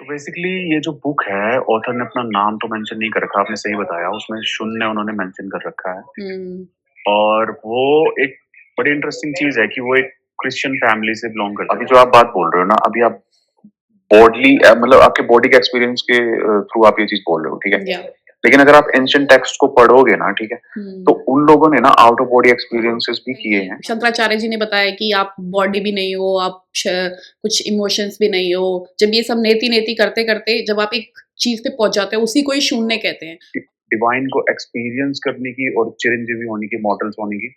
तो बेसिकली ये जो बुक है, ऑथर ने अपना नाम तो मेंशन नहीं कर रखा, आपने सही बताया, उसमें शून्य उन्होंने मेंशन कर रखा है। हुँ, और वो एक बड़ी इंटरेस्टिंग चीज़ है कि वो एक क्रिश्चियन फैमिली से बिलॉन्ग करते हैं। अभी जो आप बात बोल रहे हो ना, अभी आप बॉडली मतलब आपके बॉडी के एक्सपीरियंस के थ्रू आप ये चीज़ बोल रहे हो, ठीक है? या लेकिन अगर आप एंशिएंट टेक्स्ट को पढ़ोगे ना, ठीक है? तो हुँ। उन लोगों ने ना आउट ऑफ बॉडी एक्सपीरियंसेस भी किए वही हैं। शंकराचार्य जी ने बताया कि आप बॉडी भी नहीं हो, आप कुछ इमोशंस भी नहीं हो। जब ये सब नेति-नेति करते-करते जब आप एक चीज़ पे पहुँच जाते हो, उसी को ही शून्य कहते हैं। डिवाइन को एक्सपीरियंस करने की और चिरंजीवी होने की, मॉर्टल्स होने की,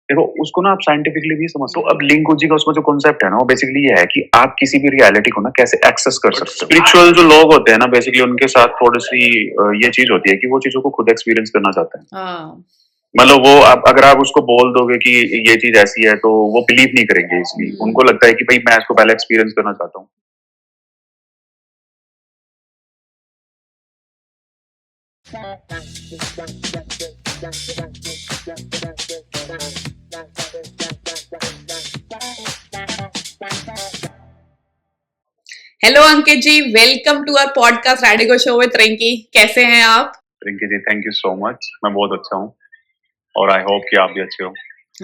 देखो उसको ना आप साइंटिफिकली भी समझ सकते हो। अब लिंगो जी का उसमें जो कॉन्सेप्ट है ना, वो बेसिकली ये है कि आप किसी भी रियलिटी को ना कैसे एक्सेस कर सकते हो। स्पिरिचुअल जो लोग होते हैं ना, बेसिकली उनके साथ थोड़ी सी ये चीज होती है कि वो चीजों को खुद एक्सपीरियंस करना चाहते हैं। हाँ। मतलब वो आप अगर आप उसको बोल दोगे कि ये चीज ऐसी है, तो वो बिलीव नहीं करेंगे। इसलिए हुँ। उनको लगता है कि भाई मैं इसको पहले एक्सपीरियंस करना चाहता हूँ। Hello Ankit ji, welcome to our podcast रेडिगो शो विद रिंकी। कैसे हैं आप? Rinki ji, thank you so much. मैं बहुत अच्छा हूँ और आई होप कि आप भी अच्छे हो।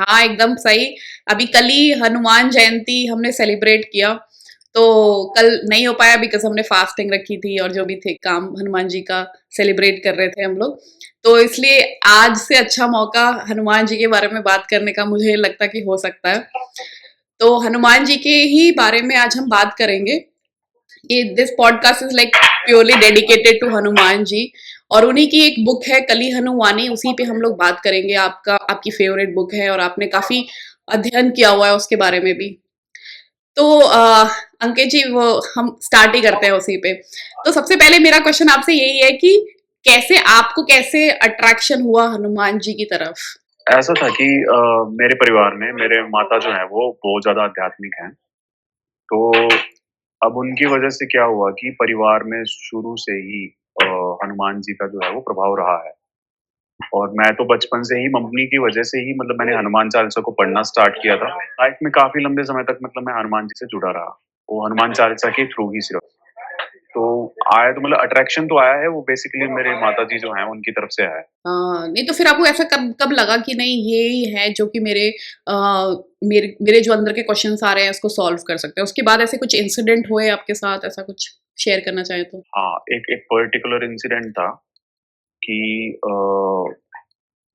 हाँ, एकदम सही। अभी कल ही हनुमान जयंती हमने सेलिब्रेट किया, तो कल नहीं हो पाया बिकॉज़ हमने फास्टिंग रखी थी और जो भी थे काम हनुमान जी का सेलिब्रेट कर रहे थे हम लोग। तो इसलिए आज से अच्छा मौका हनुमान जी के बारे में बात करने का मुझे लगता कि हो सकता है। तो हनुमान जी के ही बारे में आज हम बात करेंगे। ये this podcast is like purely dedicated to Hanuman ji और उन्हीं की एक बुक है कली हनुमानी, उसी पे हम लोग बात करेंगे। आपकी फेवरेट बुक है और आपने काफी अध्ययन किया हुआ है उसके बारे में भी। तो अंकित जी, वो हम स्टार्ट ही करते हैं उसी पे। तो सबसे पहले मेरा क्वेश्चन आपसे यही है कि कैसे अट्रैक्शन हुआ हनुमान जी की तरफ? ऐसा था कि मेरे परिवार में मेरे माता जो है वो बहुत ज्यादा आध्यात्मिक हैं। तो अब उनकी वजह से क्या हुआ कि परिवार में शुरू से ही हनुमान जी का जो है वो प्रभाव रहा है। और मैं तो बचपन से ही मम्मी की वजह से ही मतलब मैंने हनुमान चालीसा को पढ़ना स्टार्ट किया था। लाइफ में काफी लंबे समय तक मतलब मैं हनुमान जी से जुड़ा रहा। वो हनुमान चालीसा के थ्रू ही सिर्फ। तो आया तो मतलब अट्रैक्शन तो आया है, वो बेसिकली मेरे माता जी जो हैं उनकी तरफ से आया है। नहीं तो फिर आपको ऐसा कब कब लगा कि नहीं ये ही है जो कि मेरे जो अंदर के क्वेश्चंस आ रहे हैं उसको सॉल्व कर सकते हैं? उसके बाद ऐसे कुछ इंसिडेंट हुए आपके साथ, ऐसा कुछ शेयर करना चाहें तो? हाँ, एक एक पर्टिकुलर इंसिडेंट था कि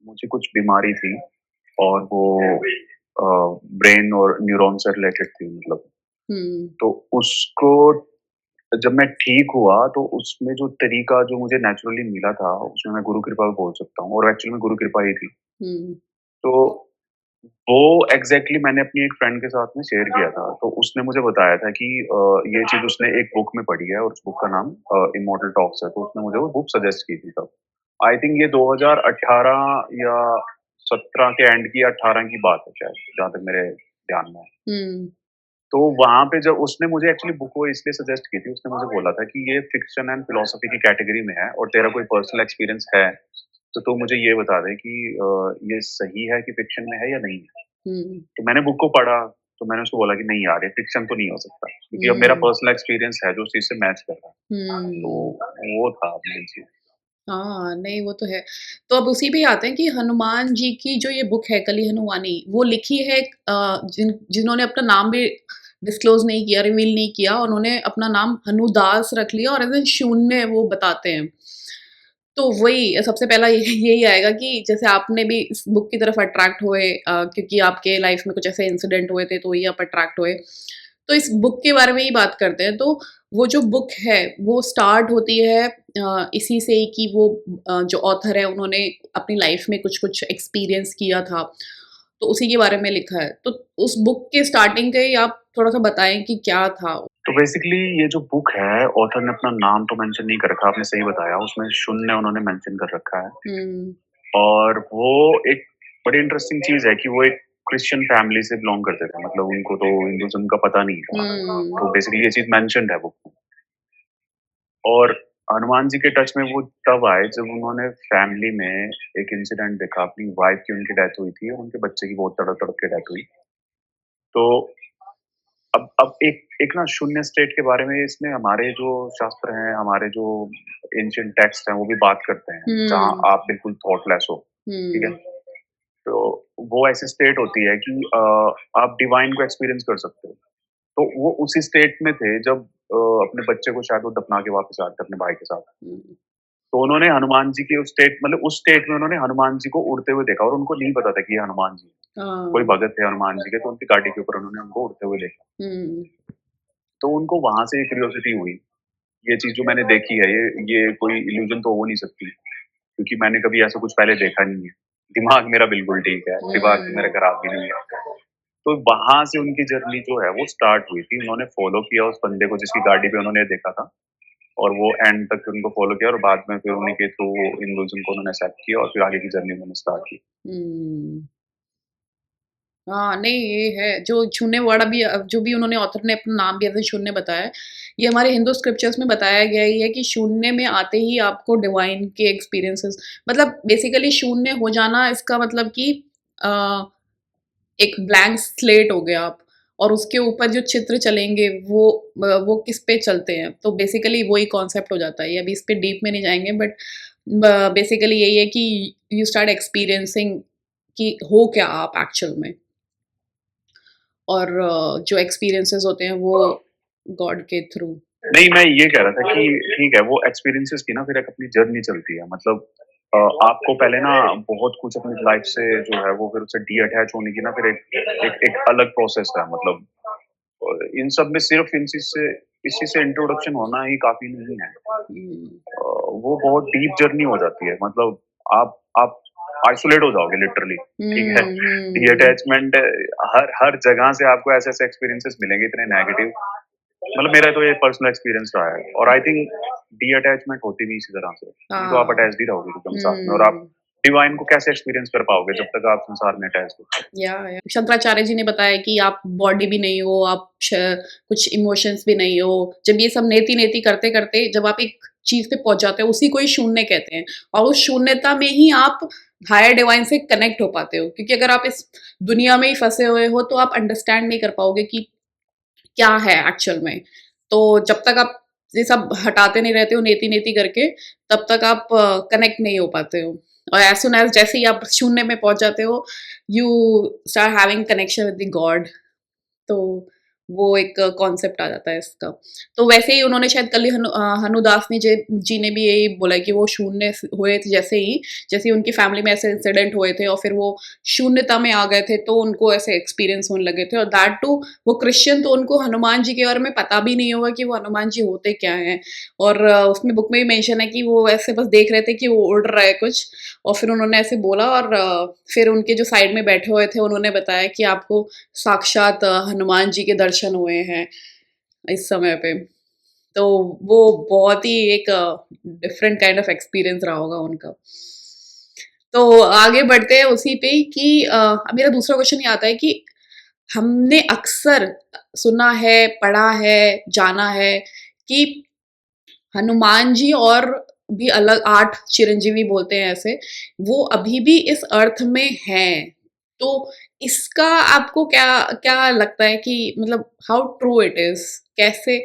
मुझे कुछ बीमारी थी और वो ब्रेन और न्यूरॉन से रिलेटेड थी मतलब। हुँ, तो उसको जब मैं ठीक हुआ तो उसमें जो तरीका जो मुझे नेचुरली मिला था, उसमें मैं गुरु कृपा बोल सकता हूँ और एक्चुअली में गुरु कृपा ही थी। हुँ, तो वो एग्ज़ैक्टली मैंने अपनी एक फ्रेंड के साथ में शेयर किया था। तो उसने मुझे बताया था कि ये चीज़ उसने एक बुक में पढ़ी है और उस बुक का नाम इमॉर्टल टॉक्स है। तो उसने मुझे वो बुक सजेस्ट की थी तब। आई थिंक ये 2018 या 17 के एंड की या 18 की बात है शायद, जहाँ तक मेरे ध्यान में है। हुँ, तो वहाँ पे जब उसने मुझे एक्चुअली बुक वो इसलिए सजेस्ट की थी, उसने मुझे बोला था कि ये फिक्शन एंड फिलॉसफी की कैटेगरी में है और तेरा कोई पर्सनल एक्सपीरियंस है, तो तू मुझे ये बता दे कि ये सही है कि फिक्शन में है या नहीं है। हुँ, तो मैंने बुक को पढ़ा, तो मैंने उसको बोला कि नहीं यार, ये फिक्शन तो नहीं हो सकता, क्योंकि अब मेरा हुँ, पर्सनल एक्सपीरियंस है जो उस चीज़ से मैच कर रहा है। तो हुँ। वो था मेन चीज़। हाँ, नहीं वो तो है। तो अब उसी पे ही आते हैं कि हनुमान जी की जो ये बुक है कली हनुमानी, वो लिखी है जिन्होंने अपना नाम भी डिस्क्लोज़ नहीं किया, रिवील नहीं किया, उन्होंने अपना नाम हनुदास रख लिया और एज़ इन शून्य वो बताते हैं। तो वही सबसे पहला यही आएगा कि जैसे आपने भी इस बुक की तरफ अट्रैक्ट हुए, क्योंकि आपके लाइफ में कुछ ऐसे इंसिडेंट हुए थे तो ही आप अट्रैक्ट हुए। तो इस बुक के बारे में ही बात करते हैं। तो वो जो बुक है वो स्टार्ट होती है इसी से ही कि वो जो ऑथर है उन्होंने अपनी लाइफ में कुछ-कुछ एक्सपीरियंस किया था। तो उसी के बारे में लिखा है। तो उस बुक के स्टार्टिंग का ही आप थोड़ा-सा बताएँ कि क्या था? तो बेसिकली ये जो बुक है, ऑथर ने अपना नाम तो मेंशन नहीं कर रखा, आपने सही बताया, उसमें शून्य उन्होंने मेंशन कर रखा है। हुँ, और वो एक बड़ी इंटरेस्टिंग चीज़ है कि वो एक क्रिश्चियन फैमिली से बिलॉन्ग करते थे, मतलब उनको तो हिंदुइज़्म का पता नहीं था। हुँ, तो बेसिकली ये चीज़ मेंशन्ड है बुक में। और हनुमान जी के टच में वो तब आए जब उन्होंने फैमिली में एक इंसिडेंट देखा, अपनी वाइफ की उनकी डेथ हुई थी और उनके बच्चे की बहुत तड़प-तड़प के डेथ हुई। तो अब एक एक ना शून्य स्टेट के बारे में इसमें हमारे जो शास्त्र हैं, हमारे जो एंशिएंट टेक्स्ट हैं, वो भी बात करते हैं, जहाँ हुँ, आप बिल्कुल थॉटलेस हो, ठीक है? हुँ, तो वो ऐसी स्टेट होती है कि आप डिवाइन को एक्सपीरियंस कर सकते हो। तो वो उसी स्टेट में थे जब अपने बच्चे को शायद वो दफना के वापस आते थे अपने भाई के साथ। हुँ, तो उन्होंने हनुमान जी की उस स्टेट मतलब उस स्टेट में उन्होंने हनुमान जी को उड़ते हुए देखा और उनको नहीं पता था कि ये हनुमान जी हैं। कोई हाँ, भगत थे हनुमान जी के, तो उनकी गाड़ी के ऊपर उन्होंने उनको उड़ते हुए देखा। हुँ, तो उनको वहाँ से क्यूरियोसिटी हुई, ये चीज़ जो मैंने देखी है, ये कोई इल्यूज़न तो हो नहीं सकती, क्योंकि मैंने कभी ऐसा कुछ पहले देखा नहीं है। दिमाग मेरा बिल्कुल ठीक है, दिमाग मेरा हुँ, खराब भी नहीं है। तो वहाँ से उनकी जर्नी जो है वो स्टार्ट हुई थी। उन्होंने फ़ॉलो किया उस बंदे को जिसकी गाड़ी पे उन्होंने देखा था और वो एंड तक उनको फ़ॉलो किया और बाद में फिर उन्हीं के थ्रू वो हिंदुइज़्म को उन्होंने एक्सेप्ट किया और फिर आगे की जर्नी उन्होंने स्टार्ट की। हुँ। हाँ, नहीं ये है, जो शून्य वाला भी जो भी उन्होंने ऑथर ने अपना नाम भी ऐसे शून्य बताया है, ये हमारे हिंदू स्क्रिप्चर्स में बताया गया ही है कि शून्य में आते ही आपको डिवाइन के एक्सपीरियंसेस मतलब बेसिकली शून्य हो जाना इसका मतलब कि अ, एक ब्लैंक स्लेट हो गया आप और उसके ऊपर जो चित्र चलेंगे वो किस पे चलते हैं, तो बेसिकली वही कॉन्सेप्ट हो जाता है। ये अभी इस पे डीप में नहीं जाएँगे बट बेसिकली यही है कि यू स्टार्ट एक्सपीरियंसिंग कि हो क्या आप एक्चुअल में। और जो एक्सपीरियंसेस होते हैं वो गॉड के थ्रू। नहीं, मैं ये कह रहा था कि ठीक है, वो एक्सपीरियंसेस की ना फिर एक अपनी जर्नी चलती है। मतलब आपको पहले ना बहुत कुछ अपनी लाइफ से जो है वो फिर उससे डीअटैच होने की ना फिर एक अलग प्रोसेस है। मतलब इन सब में सिर्फ इन चीज़ से इस चीज़ से इंट्रोडक्शन होना ही काफ़ी नहीं है। हुँ। वो बहुत डीप जर्नी हो जाती है। मतलब आप आइसोलेट हो जाओगे लिटरली, ठीक है? हुँ, हुँ। डीअटैचमेंट हर हर जगह से आपको ऐसे-ऐसे एक्सपीरियंसेस मिलेंगे इतने नेगेटिव। मतलब मेरा तो ये पर्सनल एक्सपीरियंस रहा है और आई थिंक डीअटैचमेंट होती भी इसी तरह से। नहीं तो आप हाँ। अटैच्ड ही रहोगे एकदम साथ में और आप हुँ। डिवाइन को कैसे एक्सपीरियंस कर पाओगे जब तक आप संसार में अटैच्ड हो? या शंकराचार्य जी ने बताया कि आप बॉडी भी नहीं हो, आप कुछ इमोशंस भी नहीं हो। जब ये सब नेति-नेति करते-करते जब आप एक चीज़ पे पहुँच जाते हो, उसी को ही शून्य कहते हैं और उस शून्यता में ही आप हायर डिवाइन से कनेक्ट हो पाते हो। क्योंकि अगर आप इस दुनिया में ही फँसे हुए हो, तो आप अंडरस्टैंड नहीं कर पाओगे कि क्या है एक्चुअल में। तो जब तक आप ये सब हटाते नहीं रहते हो नेति-नेति करके, तब तक आप कनेक्ट नहीं हो पाते हो। और एज़ सून एज़ जैसे ही आप शून्य में पहुँच जाते हो, you start having connection with the God. तो वो एक कॉन्सेप्ट आ जाता है इसका। तो वैसे ही उन्होंने शायद कल ही हनुदास जी ने भी यही बोला है कि वो शून्य हुए थे जैसे ही उनकी फैमिली में ऐसे इंसिडेंट हुए थे और फिर वो शून्यता में आ गए थे तो उनको ऐसे एक्सपीरियंस होने लगे थे और दैट टू वो क्रिश्चियन तो उनको हनुमान जी के बारे में पता भी नहीं होगा कि वो हनुमान जी होते क्या हैं। और उसमें बुक में भी मेंशन है कि वो ऐसे बस देख रहे थे कि वो उड़ रहा है कुछ और फिर उन्होंने ऐसे बोला और फिर उनके जो साइड में बैठे हुए थे उन्होंने बताया कि आपको साक्षात हनुमान जी के दर्शन हुए हैं इस समय पे। तो वो बहुत ही एक डिफरेंट काइंड ऑफ एक्सपीरियंस रहा होगा उनका। तो आगे बढ़ते हैं उसी पे कि अब मेरा दूसरा क्वेश्चन ये आता है कि हमने अक्सर सुना है, पढ़ा है, जाना है कि हनुमान जी और भी अलग 8 चिरंजीवी बोलते हैं ऐसे, वो अभी भी इस अर्थ में हैं। तो इसका आपको क्या क्या लगता है कि मतलब हाउ ट्रू इट इज़? कैसे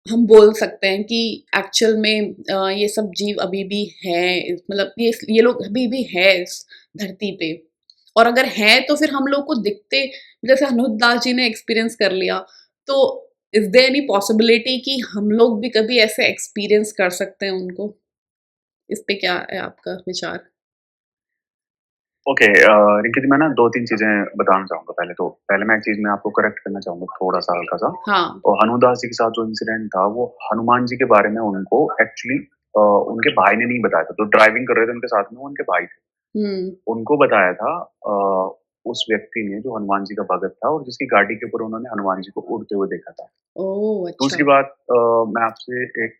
हम बोल सकते हैं कि एक्चुअल में ये सब जीव अभी भी हैं मतलब ये लोग अभी भी हैं इस धरती पे? और अगर हैं तो फिर हम लोग को दिखते जैसे अनुदास जी ने एक्सपीरियंस कर लिया, तो इज़ देयर एनी पॉसिबिलिटी कि हम लोग भी कभी ऐसे एक्सपीरियंस कर सकते हैं उनको? इस पे क्या है आपका विचार? ओके रिंकी जी मैं ना 2-3 चीज़ें बताना चाहूँगा पहले तो। पहले मैं एक चीज़ में आपको करेक्ट करना चाहूँगा थोड़ा-सा हल्का-सा। हाँ। और हनुदास जी के साथ जो इंसिडेंट था वो हनुमान जी के बारे में उनको एक्चुअली उनके भाई ने नहीं बताया था। जो ड्राइविंग कर रहे थे उनके साथ में वो उनके भाई थे। हुँ। उनको बताया था उस व्यक्ति ने जो हनुमान जी का भगत था और जिसकी गाड़ी के ऊपर उन्होंने हनुमान जी को उड़ते हुए देखा था। ओह! अच्छा। दूसरी बात मैं आपसे एक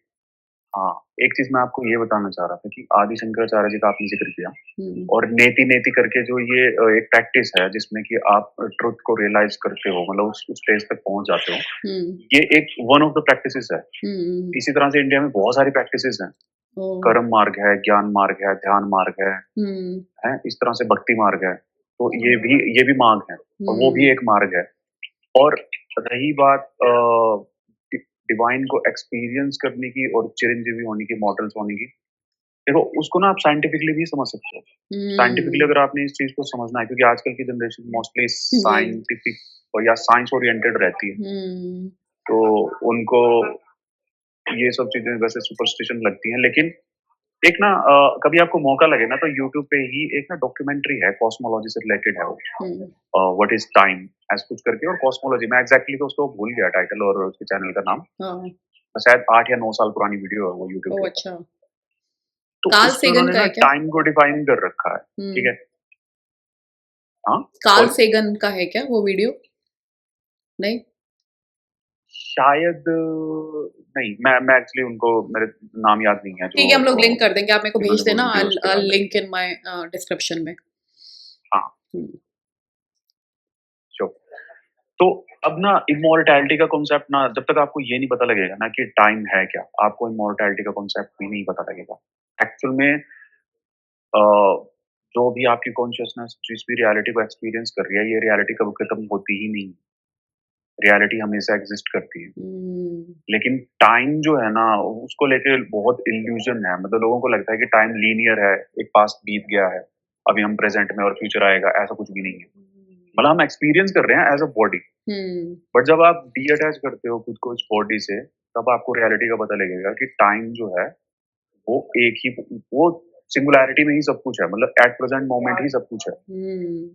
हाँ, एक चीज़ मैं आपको ये बताना चाह रहा था कि आदि शंकराचार्य जी का आपने ज़िक्र किया हुँ, और नेति-नेति करके जो ये एक प्रैक्टिस है जिसमें कि आप ट्रुथ को रियलाइज़ करते हो मतलब उस स्टेज तक पहुँच जाते हो। हुँ, ये एक वन ऑफ द प्रैक्टिसेस है। हुँ, इसी तरह से इंडिया में बहुत सारी प्रैक्टिसेस हैं। ओह! कर्म मार्ग है, ज्ञान मार्ग है, ध्यान मार्ग हुँ, है? इस तरह से भक्ति मार्ग है। तो ये भी मार्ग है और वो भी हुँ, एक मार्ग है। और रही बात डिवाइन को एक्सपीरियंस करने की और चिरंजीवी होने की, मॉडल्स होने की, देखो उसको ना आप साइंटिफिकली भी समझ सकते हो। साइंटिफिकली हुँ, अगर आपने इस चीज को समझना है, क्योंकि आजकल की जनरेशन मोस्टली जी। साइंटिफिक और या साइंस ओरिएंटेड रहती है, हुँ, तो उनको ये सब चीजें वैसे सुपरस्टिशन लगती हैं। लेकिन एक ना कभी आपको मौका लगे ना, तो यूट्यूब पे ही एक ना डॉक्यूमेंट्री है, कॉस्मोलॉजी से रिलेटेड है वो, हुँ, व्हाट इज टाइम ऐसा कुछ करके, और कॉस्मोलॉजी, मैं एग्जैक्टली तो उसको भूल गया टाइटल और उसके चैनल का नाम। हाँ। शायद 8 या 9 साल पुरानी वीडियो है वो यूट्यूब ओह! के ऊपर। अच्छा। तो कार्ल उसमें सेगन उन्होंने का ना है क्या? टाइम को डिफाइन कर रखा है। ठीक हुँ, है। हाँ। Karl sorry. सेगन का है क्या वो वीडियो? नहीं? शायद नहीं, मैं एक्चुअली उनको, मेरे नाम याद नहीं है जो ठीक है, हम लोग लिंक कर देंगे, आप मेरे को भेज जिन्होंने वो देना, वीडियोस के नाम लिंक रखे हैं। इन माय डिस्क्रिप्शन में। हाँ। हुँ, श्योर। तो अब ना इमॉर्टैलिटी का कॉन्सेप्ट ना, जब तक आपको ये नहीं पता लगेगा ना कि टाइम है क्या, आपको इमॉर्टैलिटी का कॉन्सेप्ट भी नहीं पता लगेगा। एक्चुअल में अ, जो भी आपकी कॉन्शियसनेस जिस भी रियलिटी को एक्सपीरियंस कर रही है, ये रियलिटी कभी खत्म होती ही नहीं। रियलिटी हमेशा एग्जिस्ट करती है। हुँ, लेकिन टाइम जो है ना, उसको लेके बहुत इल्यूजन है। मतलब लोगों को लगता है कि टाइम लीनियर है, एक पास्ट बीत गया है, अभी हम प्रेजेंट में और फ्यूचर आएगा, ऐसा कुछ भी नहीं है। मतलब हम एक्सपीरियंस कर रहे हैं as a body, hmm, but जब आप डीअटैच करते हो खुद को इस बॉडी से, तब आपको रियलिटी का पता लगेगा कि टाइम जो है वो एक ही, वो सिंगुलैरिटी में ही सब कुछ है। मतलब एट प्रेजेंट मोमेंट ही सब कुछ है। हुँ,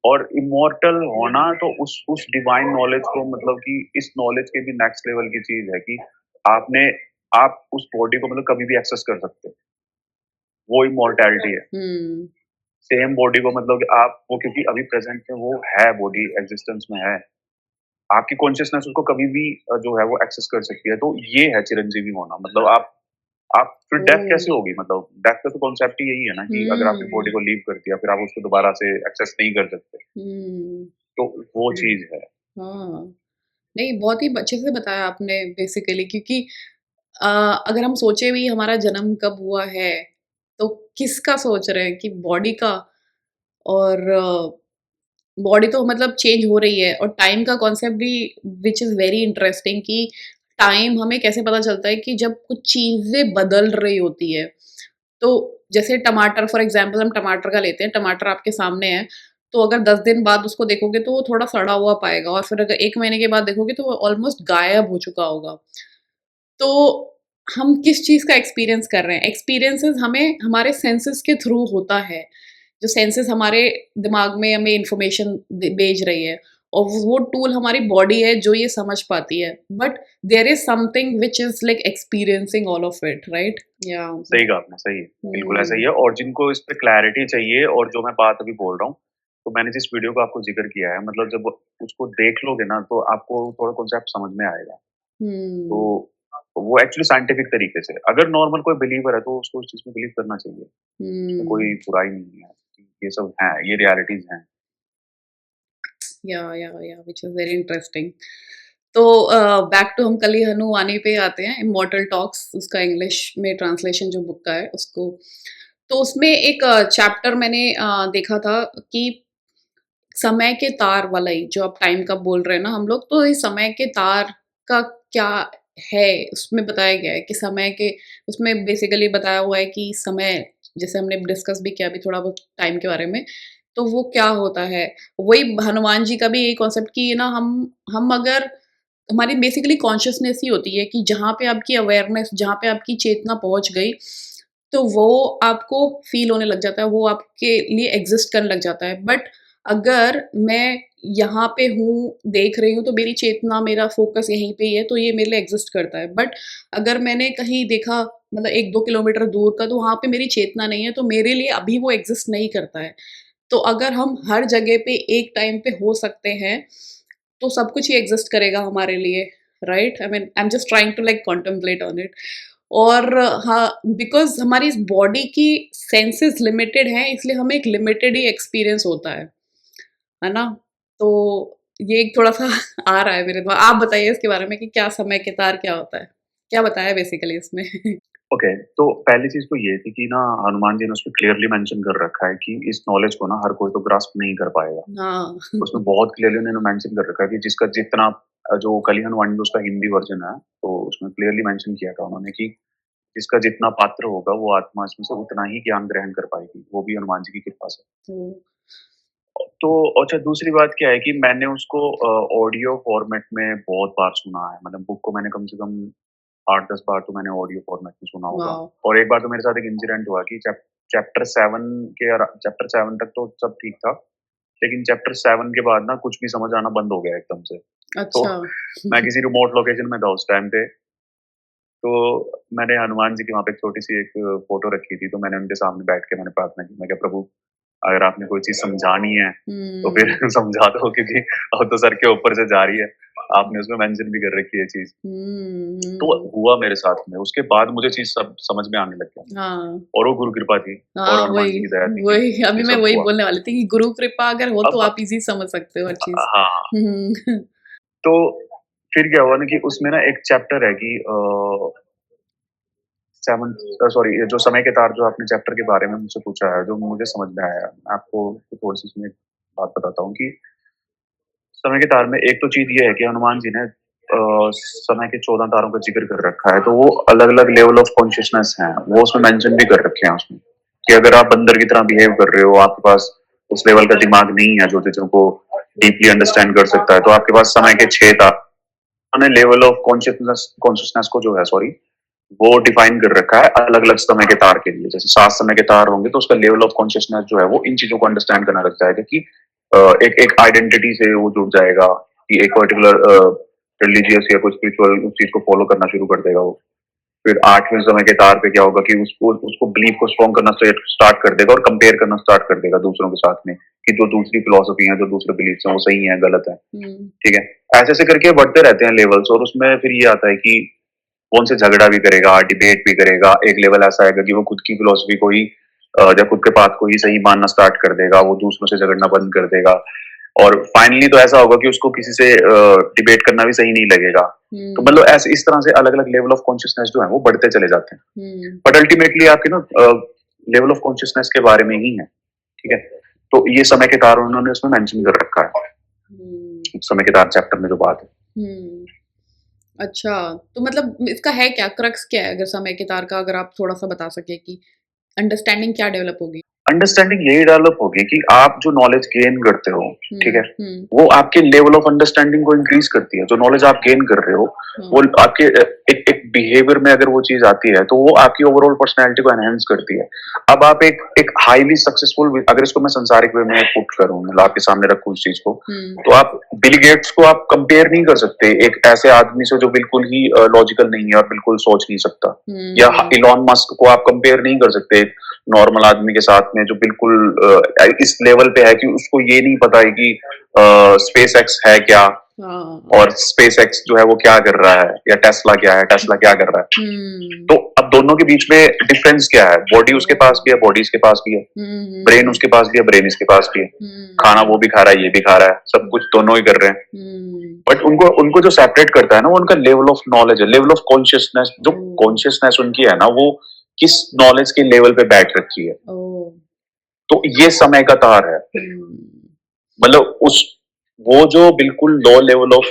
और इमॉर्टल होना तो उस डिवाइन नॉलेज को, मतलब कि इस नॉलेज के भी नेक्स्ट लेवल की चीज है कि आपने आप उस बॉडी को मतलब कभी भी एक्सेस कर सकते हो। वो इमॉर्टैलिटी है। हुँ, सेम बॉडी को, मतलब कि आप वो, क्योंकि अभी प्रेजेंट में वो है, बॉडी एग्जिस्टेंस में है, आपकी कॉन्शियसनेस उसको कभी भी जो है वो एक्सेस कर सकती है। तो ये है चिरंजीवी होना। मतलब आप फिर डेथ ओह! कैसे होगी? मतलब डेथ का तो कॉन्सेप्ट ही यही है ना, कि अगर आपने बॉडी हुँ, को लीव कर दिया, फिर आप उसको दोबारा से एक्सेस नहीं कर सकते। हुँ, तो वो चीज है। हाँ। नहीं, बहुत ही अच्छे से बताया आपने बेसिकली, क्योंकि अ, अगर हम सोचे भी हमारा जन्म कब हुआ है, तो किसका सोच रहे हैं कि बॉडी का, और बॉडी तो मतलब चेंज हो रही है, और टाइम का कॉन्सेप्ट भी व्हिच इज़ वेरी इंटरेस्टिंग, कि टाइम हमें कैसे पता चलता है कि जब कुछ चीज़ें बदल रही होती है। तो जैसे टमाटर, फॉर एग्ज़ाम्पल हम टमाटर का लेते हैं, टमाटर आपके सामने है, तो अगर 10 दिन बाद उसको देखोगे तो वो थोड़ा सड़ा हुआ पाएगा, और फिर अगर 1 महीने के बाद देखोगे तो वो ऑलमोस्ट गायब हो चुका होगा। तो हम किस चीज़ का एक्सपीरियंस कर रहे हैं? एक्सपीरियंसेस हमें हमारे सेंसेस के थ्रू होता है। जो सेंसेस हमारे दिमाग में हमें इन्फॉर्मेशन भेज रही है, और वो टूल हमारी बॉडी है जो ये समझ पाती है। But there is something which is like experiencing all of it, right? या सही कहा आपने, सही है। बिल्कुल ऐसा ही हुँ, है। और जिनको इस पे क्लैरिटी चाहिए, और जो मैं बात अभी बोल रहा हूँ, तो मैंने जिस वीडियो का आपको ज़िक्र किया है, मतलब जब उसको देख लोगे ना, तो आपको थोड़ा कॉन्सेप्ट समझ में आएगा। तो हुँ, वो एक्चुअली साइंटिफिक तरीके से, अगर नॉर्मल कोई बिलीवर है, तो उसको उस चीज़ में बिलीव करना चाहिए। उसमें कोई हुँ। बुराई नहीं है। ये सब हैं, ये रियलिटीज़ हैं। या व्हिच इज़ वेरी इंटरेस्टिंग। तो बैक टू हम कली हनुमानी पे आते हैं, इमॉर्टल टॉक्स उसका इंग्लिश में ट्रांसलेशन जो बुक का है उसको। तो उसमें एक चैप्टर मैंने देखा था कि समय के तार वाला ही, जो आप टाइम का बोल रहे हैं ना हम लोग, तो ये समय के तार का क्या है? उसमें बताया गया है कि समय के, उसमें बेसिकली बताया हुआ है कि समय, जैसे हमने डिस्कस भी किया अभी थोड़ा बहुत टाइम के बारे में, तो वो क्या होता है? वही हनुमान जी का भी यही कॉन्सेप्ट कि ना हम अगर, हमारी बेसिकली कॉन्शसनेस ही होती है कि जहाँ पे आपकी अवेयरनेस, जहाँ पे आपकी चेतना पहुँच गई, तो वो आपको फ़ील होने लग जाता है, वो आपके लिए एग्ज़िस्ट करने लग जाता है। बट अगर मैं यहाँ पे हूँ, देख रही हूँ, तो मेरी चेतना, मेरा फ़ोकस यहीं पे ही है, तो ये मेरे लिए एग्ज़िस्ट करता है। बट अगर मैंने कहीं देखा, मतलब 1-2 किलोमीटर दूर का, तो वहाँ पे मेरी चेतना नहीं है, तो मेरे लिए अभी वो एग्ज़िस्ट नहीं करता है। तो अगर हम हर जगह पे एक टाइम पे हो सकते हैं, तो सब कुछ ही एग्ज़िस्ट करेगा हमारे लिए, right? I mean I am just trying to like contemplate on it. और हाँ, बिकॉज़ हमारी इस बॉडी की सेंसेस लिमिटेड हैं, इसलिए हमें एक लिमिटेड ही एक्सपीरियंस होता है ना? तो ये एक थोड़ा-सा आ रहा है मेरे दिमाग, आप बताइए इसके बारे में कि क्या समय के तार क्या होता है? क्या बताया बेसिकली इसमें? ओके, तो पहली चीज़ तो ये थी कि ना, हनुमान जी ने उसमें क्लियरली मेंशन कर रखा है कि इस नॉलेज को ना हर कोई तो ग्रास्प नहीं कर पाएगा। हाँ। उसमें बहुत क्लियरली उन्होंने मेंशन कर रखा है कि जिसका जितना जो कली हनुमान जो उसका हिंदी वर्जन है, तो उसमें क्लियरली मेंशन किया था उन्होंने कि जिसका जितना पात्र होगा वो आत्मा इसमें से उतना ही ज्ञान ग्रहण कर पाएगी, वो भी हनुमान जी की कृपा से। ओह! तो अच्छा दूसरी बात क्या है कि मैंने उसको ऑडियो फॉर्मेट में बहुत बार सुना है, मतलब बुक को मैंने कम से कम 8-10 बार तो मैंने ऑडियो फॉर्मेट में सुना होगा। वाओ! और एक बार तो मेरे साथ एक इंसिडेंट हुआ कि चैप्टर 7 चैप्टर 7 तक तो सब ठीक था, लेकिन चैप्टर 7 के बाद ना कुछ भी समझ आना बंद हो गया एकदम से। तो अच्छा। मैं किसी रिमोट लोकेशन में था उस टाइम पे, तो मैंने हनुमान जी की वहाँ पे एक छोटी-सी एक फ़ोटो रखी थी, तो मैंने उनके सामने बैठ के मैंने प्रार्थना की। मैं कहा प्रभु अगर आपने कोई चीज़ समझानी है, तो फिर हुँ, समझा दो क्योंकि अब तो सर के ऊपर से जा रही है। आपने उसमें मेंशन भी कर रखी है चीज़। हुँ, तो हुँ। हुआ मेरे साथ में, उसके बाद मुझे चीज़ सब समझ में आने लग गया हाँ, और वो गुरु कृपा थी और हाँ, हनुमान वही, जी की दया थी कि वही अभी ये मैं सब वही हुआ। बोलने वाली थी कि गुरु कृपा अगर हो तो अब आप इज़ी समझ सकते हो हर चीज़। हाँ, हुँ, तो फिर क्या हुआ ना कि उसमें ना एक चैप्टर है कि 7 सॉरी जो समय के तार जो आपने चैप्टर के बारे में मुझसे पूछा है, जो मुझे समझ में आया। मैं आपको थोड़ी-सी इसमें बात बताता हूँ कि समय के तार में एक तो चीज़ ये है कि हनुमान जी ने समय के 14 तारों का ज़िक्र कर रखा है, तो वो अलग-अलग लेवल ऑफ कॉन्शसनेस हैं, वो उसमें मेंशन भी कर रखे हैं उसमें, कि अगर आप बंदर की तरह बिहेव कर रहे हो, आपके पास उस लेवल का दिमाग नहीं है जो चीज़ों को डीपली अंडरस्टैंड कर सकता है, तो आपके पास समय के 6 तार उन्होंने लेवल ऑफ कॉन्शसनेस को जो है सॉरी वो डिफाइन कर रखा है अलग-अलग समय के तार के लिए। जैसे 7 समय के तार होंगे तो उसका लेवल ऑफ कॉन्शसनेस जो है वो इन चीज़ों को अंडरस्टैंड करना रखता है क्योंकि एक एक आइडेंटिटी से वो जुड़ जाएगा कि एक पर्टिकुलर रिलीजियस या कोई स्पिरिचुअल उस चीज़ को फॉलो करना शुरू कर देगा वो। फिर 8वें समय के तार पे क्या होगा कि उसको उसको बिलीफ को स्ट्रॉन्ग करना स्टार्ट कर देगा और कंपेयर करना स्टार्ट कर देगा दूसरों के साथ में कि जो दूसरी फिलॉसफी है, जो दूसरे बिलीफ्स हैं वो सही है, गलत है। हुँ, ठीक है? ऐसे-ऐसे करके बढ़ते रहते हैं लेवल्स और उसमें फिर ये आता है कि वो उनसे झगड़ा भी करेगा, डिबेट भी करेगा। एक लेवल ऐसा आएगा कि वो खुद की फिलॉसफी को ही या खुद के बात को ही सही मानना स्टार्ट कर देगा, वो दूसरों से झगड़ना बंद कर देगा। और फाइनली तो ऐसा होगा कि उसको किसी से डिबेट करना भी सही नहीं लगेगा। तो हुँ, मतलब ऐसे इस तरह से अलग-अलग लेवल ऑफ कॉन्शसनेस जो है वो बढ़ते चले जाते हैं। हुँ, बट अल्टीमेटली आपके ना लेवल ऑफ कॉन्शसनेस के बारे में ही है, ठीक है? तो ये समय के तार उन्होंने उसमें मेंशन कर रखा है, हुँ, समय के तार चैप्टर में जो बात है। हुँ। अच्छा, तो मतलब इसका है क्या? क्रक्स क्या है? अगर समय के तार का अगर आप थोड़ा-सा बता सकें कि अंडरस्टैंडिंग क्या डेवलप होगी? अंडरस्टैंडिंग यही डेवलप होगी कि आप जो नॉलेज गेन करते हो, ठीक है? हुँ, हुँ, वो आपके लेवल ऑफ अंडरस्टैंडिंग को इंक्रीज़ करती है। जो नॉलेज आप गेन कर रहे हो, वो हाँ, आपके एक एक बिहेवियर में अगर वो चीज़ आती है, तो वो आपकी ओवरऑल पर्सनैलिटी को एनहांस करती है। अब आप एक एक हाइली सक्सेसफुल अगर इसको मैं सांसारिक वे में पुट करूँ, मतलब आपके सामने रखूँ इस चीज़ को, हुँ, तो आप बिल गेट्स को आप कंपेयर नहीं कर सकते एक ऐसे आदमी से जो बिल्कुल ही लॉजिकल नहीं है और बिल्कुल सोच नहीं सकता। या हुँ, इलॉन मस्क को आप कंपेयर नहीं कर सकते नॉर्मल आदमी के साथ में जो बिल्कुल इस लेवल पे है कि उसको ये नहीं पता है कि स्पेस एक्स है क्या हाँ, और स्पेस एक्स जो है वो क्या कर रहा है या टेस्ला क्या है, टेस्ला क्या कर रहा है। हुँ, तो अब दोनों के बीच में डिफरेंस क्या है? बॉडी उसके पास ओह! भी है, बॉडी इसके पास भी है। हुँ, ब्रेन हुँ, उसके पास भी है, ब्रेन इसके पास भी है। खाना हुँ, वो भी खा रहा है, ये भी खा रहा है, सब हुँ, कुछ दोनों ही कर रहे हैं। हुँ, बट उनको उनको जो सेपरेट करता है ना वो उनका लेवल ऑफ नॉलेज है, लेवल ऑफ कॉन्शियसनेस जो ओह! कॉन्शियसनेस उनकी है ना वो किस नॉलेज के लेवल पे बैठ रखी है। ओह! तो ये समय का तार है। हुँ, मतलब उस वो जो बिल्कुल लो लेवल ऑफ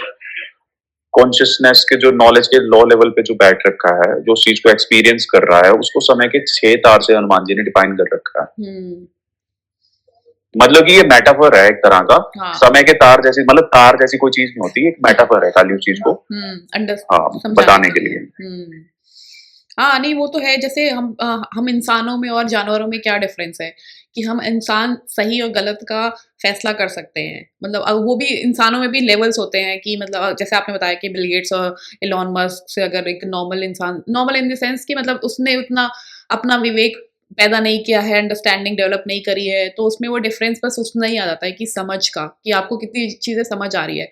कॉन्शियसनेस के जो नॉलेज के लो लेवल पे जो बैठ रखा है, जो उस चीज को एक्सपीरियंस कर रहा है, उसको समय के 6 तार से हनुमान जी ने डिफाइन कर रखा है। हुँ, मतलब कि ये मेटाफर है एक तरह का। हाँ, समय के तार जैसी मतलब तार जैसी कोई चीज नहीं होती, एक हुँ, मेटाफर है खाली उस चीज को अंडर हाँ, समझाने बताने के के लिए। लिए। हुँ। हाँ, नहीं वो तो है जैसे हम इंसानों में और जानवरों में क्या डिफ़रेंस है, कि हम इंसान सही और गलत का फ़ैसला कर सकते हैं। मतलब वो भी इंसानों में भी लेवल्स होते हैं कि मतलब जैसे आपने बताया कि बिल गेट्स और इलॉन मस्क से अगर एक नॉर्मल इंसान नॉर्मल इन द सेंस कि मतलब उसने उतना अपना विवेक पैदा नहीं किया है, अंडरस्टैंडिंग डेवलप नहीं करी है, तो उसमें वो डिफ़रेंस बस उतना ही आ जाता है कि समझ का, कि आपको कितनी चीज़ें समझ आ रही है।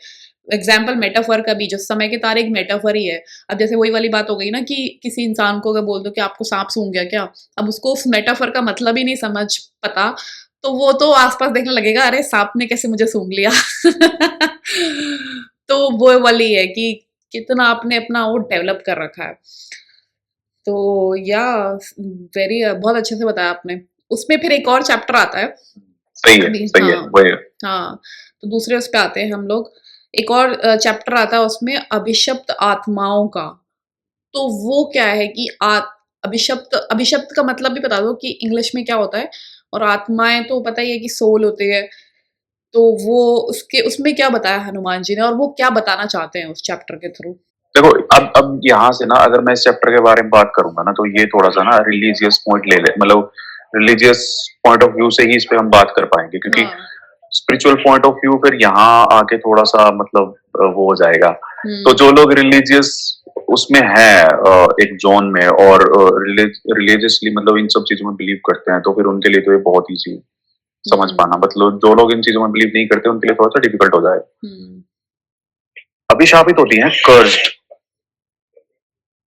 एग्ज़ाम्पल मेटाफर का भी जो समय के तारे एक मेटाफर ही है। अब जैसे वही वाली बात हो गई ना कि किसी इंसान को अगर बोल दो कि आपको सांप सूंघ गया क्या? अब उसको उस मेटाफर का मतलब ही नहीं समझ पता, तो वो तो आस-पास देखने लगेगा अरे सांप ने कैसे मुझे सूंघ लिया? तो वो वाली है कि कितना आपने अपना वो डेवलप कर रखा है। तो या वेरी बहुत अच्छे से बताया आपने। उसमें फिर एक और चैप्टर आता है। अभी सही है, हाँ, वही है। हाँ। तो दूसरे उस पे आते हैं हम लोग। एक और चैप्टर आता है उसमें अभिशप्त आत्माओं का। तो वो क्या है कि अभिशप्त अभिशप्त का मतलब भी बता दो कि इंग्लिश में क्या होता है? और आत्माएँ तो पता ही है कि सोल होती है। तो वो उसके उसमें क्या बताया हनुमान जी ने और वो क्या बताना चाहते हैं उस चैप्टर के थ्रू? देखो, अब यहाँ से ना अगर मैं इस चैप्टर के बारे में बात करूंगा ना, तो ये थोड़ा सा ना रिलीजियस पॉइंट ले ले, मतलब रिलीजियस पॉइंट ऑफ व्यू से ही इस पे हम बात कर पाएंगे, क्योंकि हाँ। स्पिरिचुअल पॉइंट ऑफ व्यू फिर यहाँ आके थोड़ा सा मतलब वो हो जाएगा। तो हुँ। जो लोग रिलीजियस उसमें है, एक जोन में, और रिलीजियसली मतलब इन सब चीजों में बिलीव करते हैं, तो फिर उनके लिए तो ये बहुत ईजी समझ हुँ। पाना। मतलब जो लोग इन चीजों में बिलीव नहीं करते उनके लिए थोड़ा सा डिफिकल्ट हो जाए। हुँ। अभिशापित होती हैं, कर्स्ड।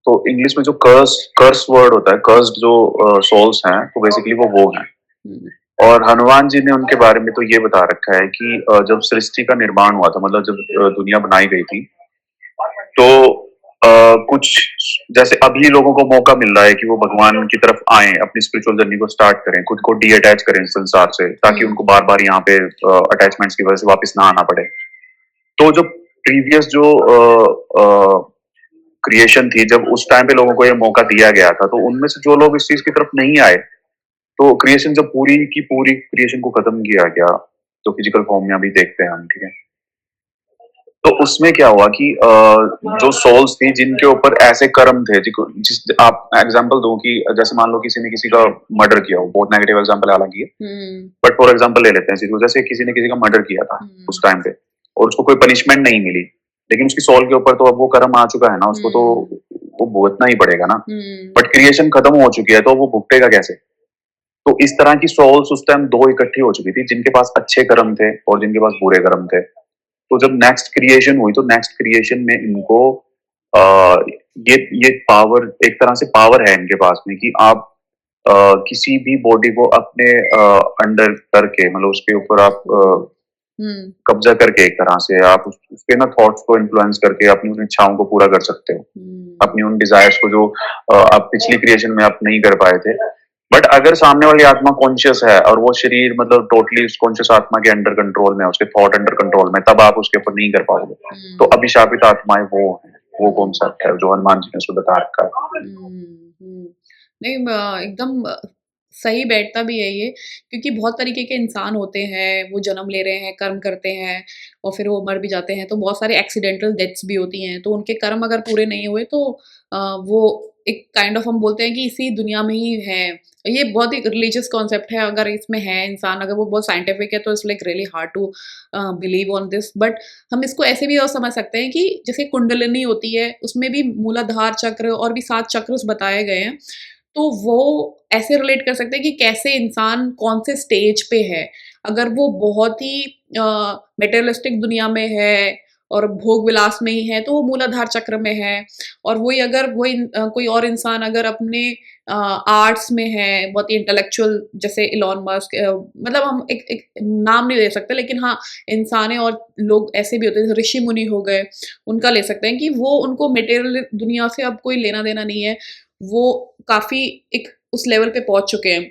तो इंग्लिश में जो कर्स वर्ड होता है, कर्स्ड जो सोल्स हैं, तो बेसिकली वो हैं। हुँ। और हनुमान जी ने उनके बारे में तो ये बता रखा है कि जब सृष्टि का निर्माण हुआ था, मतलब जब दुनिया बनाई गई थी, तो कुछ जैसे अभी लोगों को मौका मिल रहा है कि वो भगवान की तरफ आए, अपनी स्पिरिचुअल जर्नी को स्टार्ट करें, खुद को डी अटैच करें इस संसार से, ताकि हुँ। उनको बार बार यहाँ पे अटैचमेंट्स की वजह से वापस ना आना पड़े। तो जो प्रीवियस जो क्रिएशन थी, जब उस टाइम पे लोगों को ये मौका दिया गया था, तो उनमें से जो लोग इस चीज की तरफ नहीं आए, तो क्रिएशन जब पूरी की पूरी क्रिएशन को खत्म किया गया, तो फिजिकल फॉर्म में अभी देखते हैं हम, ठीक है। तो उसमें क्या हुआ कि जो सोल्स थी जिनके ऊपर ऐसे कर्म थे, जिस आप एग्जांपल दो कि जैसे मान लो किसी ने किसी का मर्डर किया हो, बहुत नेगेटिव एग्जांपल है हालांकि, हुँ। बट फॉर एग्जांपल ले लेते हैं इसी को, जैसे किसी ने किसी का मर्डर किया था हुँ। उस टाइम पे, और उसको कोई पनिशमेंट नहीं मिली, लेकिन उसकी सोल के ऊपर तो अब वो कर्म आ चुका है ना, उसको तो हुँ। वो भुगतना ही पड़ेगा ना। हुँ। बट क्रिएशन खत्म हो चुकी है, तो वो भुगतेगा कैसे? तो इस तरह की सोल्स उस टाइम दो इकट्ठी हो चुकी थी, जिनके पास अच्छे कर्म थे और जिनके पास बुरे कर्म थे। तो जब नेक्स्ट क्रिएशन हुई, तो नेक्स्ट क्रिएशन में इनको आ, ये पावर, एक तरह से पावर है इनके पास में, कि आप किसी भी बॉडी को अपने अंडर करके, मतलब उसके ऊपर आप हुँ। कब्जा करके, एक तरह से आप उसके ना थॉट्स को इन्फ्लुएंस करके अपनी उन इच्छाओं को पूरा कर सकते हो, हुँ। अपनी उन डिजायर्स को जो आप पिछली क्रिएशन में आप नहीं कर पाए थे। बट अगर सामने वाली आत्मा कॉन्शियस है और वो शरीर मतलब टोटली उस कॉन्शियस आत्मा के अंडर कंट्रोल में है, उसके थॉट अंडर कंट्रोल में, तब आप उसके ऊपर नहीं कर पाओगे। तो हुँ। अभिशापित आत्माएं वो हैं, वो हुँ। कॉन्सेप्ट है जो हनुमान जी ने उसमें बता रखा है। हुँ। हुँ। नहीं एकदम सही बैठता भी है ये, क्योंकि बहुत तरीके के इंसान होते हैं, वो जन्म ले रहे हैं, कर्म करते हैं और फिर वो मर भी जाते हैं, तो बहुत सारे एक्सीडेंटल डेथ्स भी होती हैं, तो उनके कर्म अगर पूरे नहीं हुए तो वो एक काइंड ऑफ हम बोलते हैं कि इसी दुनिया में ही है। ये बहुत ही रिलीजियस कॉन्सेप्ट है, अगर इसमें है इंसान, अगर वो बहुत साइंटिफिक है तो it's like really hard to believe on this, but हम इसको ऐसे भी और समझ सकते हैं कि जैसे कुंडलिनी होती है, उसमें भी मूलाधार चक्र और भी 7 चक्र बताए गए हैं। तो वो ऐसे रिलेट कर सकते हैं कि कैसे इंसान कौन से स्टेज पे है। अगर वो बहुत ही मटेरियलिस्टिक दुनिया में है और भोग विलास में ही है, तो वो मूलाधार चक्र में है। और वही अगर कोई और इंसान अगर अपने आर्ट्स में है, बहुत ही इंटेलेक्चुअल, जैसे इलॉन मस्क, मतलब हम एक एक नाम नहीं ले सकते, लेकिन हाँ, इंसान है और लोग ऐसे भी होते हैं, जैसे ऋषि मुनि हो गए, उनका ले सकते हैं कि वो उनको मटेरियल दुनिया से अब कोई लेना-देना नहीं है। वो काफ़ी एक उस लेवल पे पहुँच चुके हैं।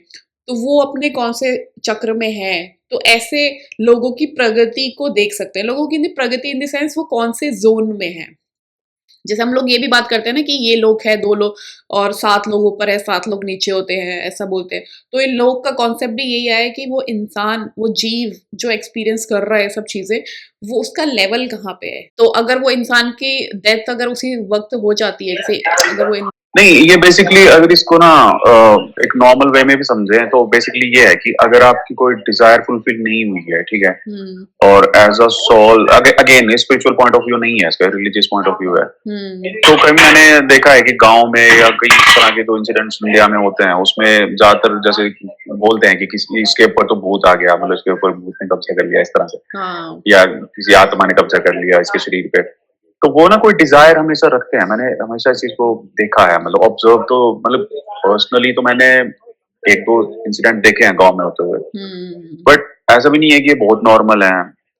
तो वो अपने कौन से चक्र में हैं, तो ऐसे लोगों की प्रगति को देख सकते हैं। लोगों की प्रगति इन द सेंस वो कौन से ज़ोन में हैं। जैसे हम लोग ये भी बात करते हैं ना कि ये लोग हैं, 2 लोग और 7 लोग ऊपर है, 7 लोग नीचे होते हैं, ऐसा बोलते हैं। तो इन लोग का कॉन्सेप्ट भी यही है कि वो इंसान, वो जीव जो एक्सपीरियंस कर रहा है सब चीज़ें, वो उसका लेवल कहाँ पे है। तो अगर वो इंसान की डेथ अगर उसी वक़्त हो जाती है, जैसे अगर वो नहीं, ये बेसिकली अगर इसको ना एक नॉर्मल वे में भी समझें, तो बेसिकली ये है कि अगर आपकी कोई डिजायर फुलफिल नहीं हुई है, ठीक है, हुँ। और as a soul, again spiritual point of view नहीं है इसका, रिलीजियस पॉइंट ऑफ व्यू है। हुँ। तो कभी मैंने देखा है कि गांव में या कई इस तरह के जो इंसिडेंट्स इंडिया में होते हैं, उसमें ज्यादातर जैसे बोलते हैं कि किसी इसके ऊपर तो भूत आ गया, मतलब इसके ऊपर भूत ने कब्जा कर लिया, इस तरह से, हाँ। या किसी आत्मा ने कब्जा कर लिया इसके शरीर पे। तो वो ना कोई डिजायर हमेशा रखते हैं, मैंने हमेशा इस चीज को देखा है, मतलब ऑब्जर्व, तो मतलब पर्सनली तो मैंने एक दो इंसिडेंट देखे हैं गांव में होते हुए। हुँ। बट ऐसा भी नहीं है कि ये बहुत नॉर्मल है,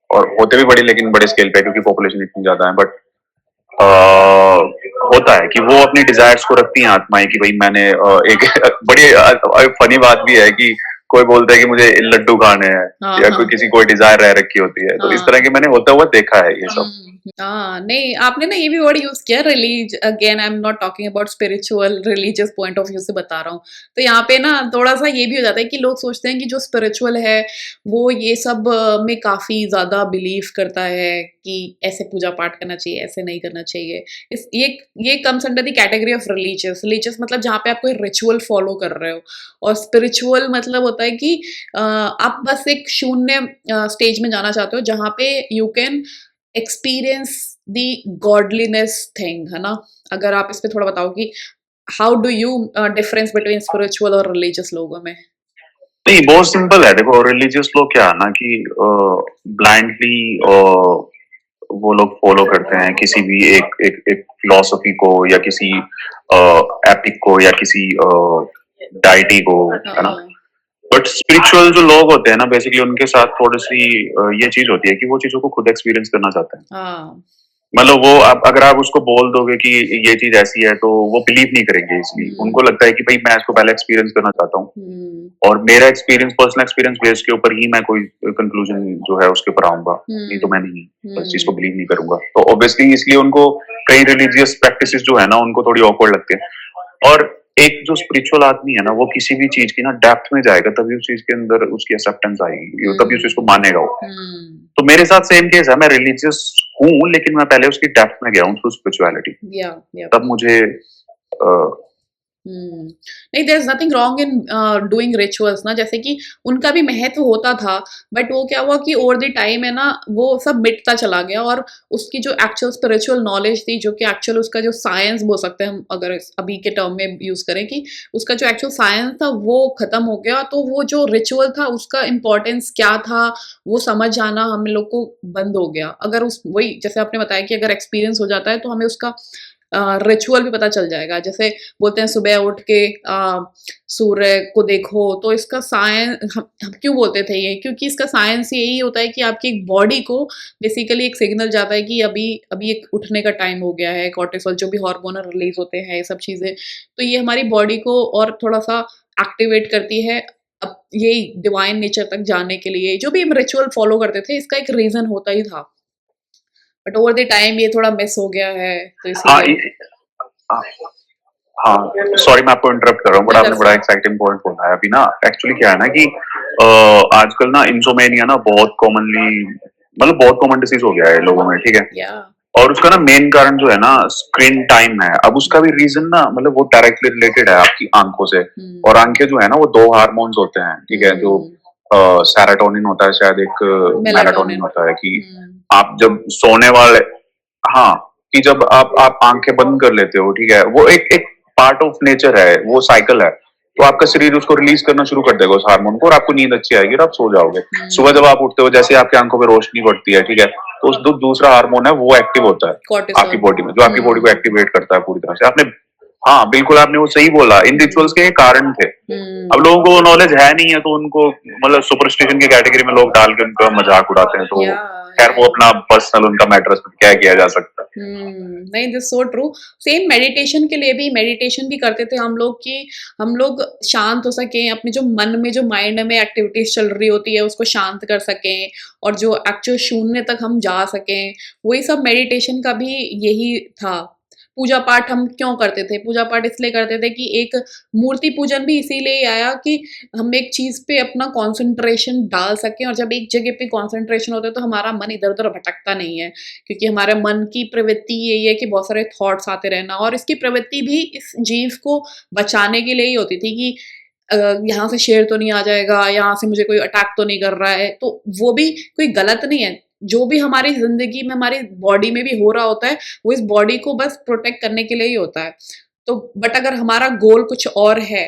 और होते भी बड़े, लेकिन बड़े स्केल पे, क्योंकि पॉपुलेशन इतनी ज्यादा है। बट होता है कि वो अपनी डिजायर्स को रखती हैं आत्माएं, कि भाई मैंने एक बड़ी फनी बात भी है कि कोई बोलता है कि मुझे लड्डू खाने हैं, हाँ, या कोई हाँ। किसी कोई डिजायर रह रखी होती है, तो इस तरह हाँ। के मैंने होता हुआ देखा है ये हुँ। सब। हाँ, नहीं आपने ना ये भी वर्ड यूज़ किया release again I am not talking about spiritual religious point of view से बता रहा हूँ। तो यहाँ पे ना थोड़ा-सा ये भी हो जाता है कि लोग सोचते हैं कि जो स्पिरिचुअल है, वो ये सब में काफ़ी ज़्यादा बिलीव करता है कि ऐसे पूजा-पाठ करना चाहिए, ऐसे नहीं करना चाहिए। इस ये comes under the category of religious. Religious मतलब जहाँ पे आप कोई रिचुअल फॉलो कर रहे हो और स्पिरिचुअल मतलब होता है कि आप बस एक शून्य स्टेज में जाना चाहते हो जहाँ पे you can experience the godliness thing, है ना? अगर आप इस पे थोड़ा बताओ कि how do you difference between spiritual और रिलीजियस लोगों में? नहीं, बहुत सिंपल है। देखो रिलीजियस लोग क्या है ना कि ब्लाइंडली वो लोग फॉलो करते हैं किसी भी एक फिलॉसफी को या किसी एपिक को या किसी डाइटी को, है ना? हाँ, बट स्पिरिचुअल जो लोग होते हैं ना बेसिकली उनके साथ थोड़ी सी ये चीज होती है कि वो चीजों को खुद एक्सपीरियंस करना चाहते हैं। हाँ। मतलब वो आप अगर आप उसको बोल दोगे कि ये चीज ऐसी है तो वो बिलीव नहीं करेंगे, इसलिए हुँ, उनको लगता है कि भाई मैं इसको पहले एक्सपीरियंस करना चाहता हूँ हुँ, और मेरा एक्सपीरियंस पर्सनल एक्सपीरियंस बेस के ऊपर ही मैं कोई कंक्लूजन जो है उसके ऊपर आऊंगा, नहीं तो हुँ, मैं नहीं इस चीज को हुँ, बिलीव नहीं करूंगा। तो ऑब्वियसली इसलिए उनको कई रिलीजियस प्रैक्टिसेस जो है ना उनको थोड़ी ऑकवर्ड लगती है। और एक जो स्पिरिचुअल आदमी है ना वो किसी भी चीज की ना डेप्थ में जाएगा तभी उस चीज के अंदर उसकी एक्सेप्टेंस आएगी, तभी उस चीज को हुँ, मानेगा वो। हुँ। तो मेरे साथ सेम केस है, मैं रिलीजियस हूँ लेकिन मैं पहले उसकी डेप्थ में गया हूँ थ्रू स्पिरिचुअलिटी, या तब मुझे हुँ। नहीं there is nothing wrong in doing rituals ना, जैसे कि उनका भी महत्व होता था, बट वो क्या हुआ कि ओवर द टाइम है ना, वो सब मिटता चला गया और उसकी जो एक्चुअल स्पिरिचुअल नॉलेज थी, जो कि एक्चुअल उसका जो साइंस बोल सकते हैं हम अगर अभी के टर्म में यूज़ करें कि उसका जो एक्चुअल साइंस था वो खत्म हो गया, तो वो जो रिचुअल था उसका इम्पोर्टेंस क्या था, वो समझ आना हम लोग को बंद हो गया। अगर उस वही जैसे आपने बताया कि अगर एक्सपीरियंस हो जाता है तो हमें उसका रिचुअल भी पता चल जाएगा। जैसे बोलते हैं सुबह उठ के सूर्य को देखो, तो इसका हम क्यों बोलते थे ये? क्योंकि इसका साइंस यही होता है कि आपकी बॉडी को बेसिकली एक सिग्नल जाता है कि अभी अभी एक उठने का टाइम हो गया है, कॉर्टिसोल जो भी हार्मोन रिलीज़ होते हैं, ये सब चीज़ें। तो ये हमारी बॉडी को और थोड़ा-सा एक्टिवेट करती है अब यही डिवाइन नेचर तक जाने के लिए। जो भी हम रिचुअल फॉलो करते थे, इसका एक रीज़न होता ही था। बट ओवर द टाइम ये थोड़ा मिस हो गया है, तो हाँ इसीलिए हाँ हाँ, सॉरी मैं आपको इंटरप्ट कर रहा हूँ बट नहीं आपने दैट्स बड़ा फाइन। एक्साइटिंग पॉइंट बोला है। अभी ना एक्चुअली क्या है ना कि आजकल ना इंसोमेनिया ना बहुत कॉमनली, मतलब बहुत कॉमन डिसीज हो गया है लोगों में, ठीक है? या और उसका ना मेन कारण जो है ना स्क्रीन टाइम है। अब उसका भी रीजन ना मतलब वो डायरेक्टली रिलेटेड है आपकी आंखों से। और हुँ, आंखें जो है ना वो दो हार्मोन्स होते हैं, ठीक है? जो हुँ, सेरोटोनिन होता है, शायद एक मेलाटोनिन मेलाटोनिन। होता है कि हुँ, आप जब सोने वाले, हाँ, कि जब आप आंखें बंद कर लेते हो, ठीक है? वो एक एक पार्ट ऑफ नेचर है, वो साइकिल है। तो आपका शरीर उसको रिलीज करना शुरू कर देगा उस हार्मोन को और आपको नींद अच्छी आएगी और आप सो जाओगे। सुबह जब हुँ, आप उठते हो जैसे आपकी आंखों में रोशनी पड़ती है, ठीक है? तो उस दूसरा हार्मोन है वो एक्टिव होता है आपकी कॉर्टिसोल। बॉडी में, जो आपकी बॉडी को हुँ, एक्टिवेट करता है पूरी तरह से। आपने, हाँ, बिल्कुल आपने वो सही बोला। इन हुँ, रिचुअल्स के ये कारण थे। अब हुँ, लोगों को वो नॉलेज है नहीं है तो उनको मतलब सुपरस्टिशन की कैटेगरी में लोग डाल के उनका मजाक उड़ाते हैं, तो या खैर वो या अपना पर्सनल उनका मैटर है, क्या किया जा सकता है। नहीं this so true. Same meditation के लिए भी मेडिटेशन भी करते थे हम लोग कि हम लोग शांत हो सकें, अपने जो मन में जो माइंड में एक्टिविटीज़ चल रही होती है उसको शांत कर सकें और जो एक्चुअल शून्य तक हम जा सकें, वही सब मेडिटेशन का भी यही था। पूजा पाठ हम क्यों करते थे? पूजा पाठ इसलिए करते थे कि एक मूर्ति पूजन भी इसीलिए आया कि हम एक चीज़ पे अपना कंसंट्रेशन डाल सकें और जब एक जगह पे कंसंट्रेशन होता है तो हमारा मन इधर-उधर भटकता नहीं है। क्योंकि हमारे मन की प्रवृत्ति यही है कि बहुत सारे थॉट्स आते रहना और इसकी प्रवृत्ति भी इस जीव को बचाने के लिए ही होती थी कि यहाँ से शेर तो नहीं आ जाएगा, यहाँ से मुझे कोई अटैक तो नहीं कर रहा है, तो वो भी कोई गलत नहीं है। जो भी हमारी ज़िंदगी में, हमारी बॉडी में भी हो रहा होता है, वो इस बॉडी को बस प्रोटेक्ट करने के लिए ही होता है। तो बट अगर हमारा गोल कुछ और है,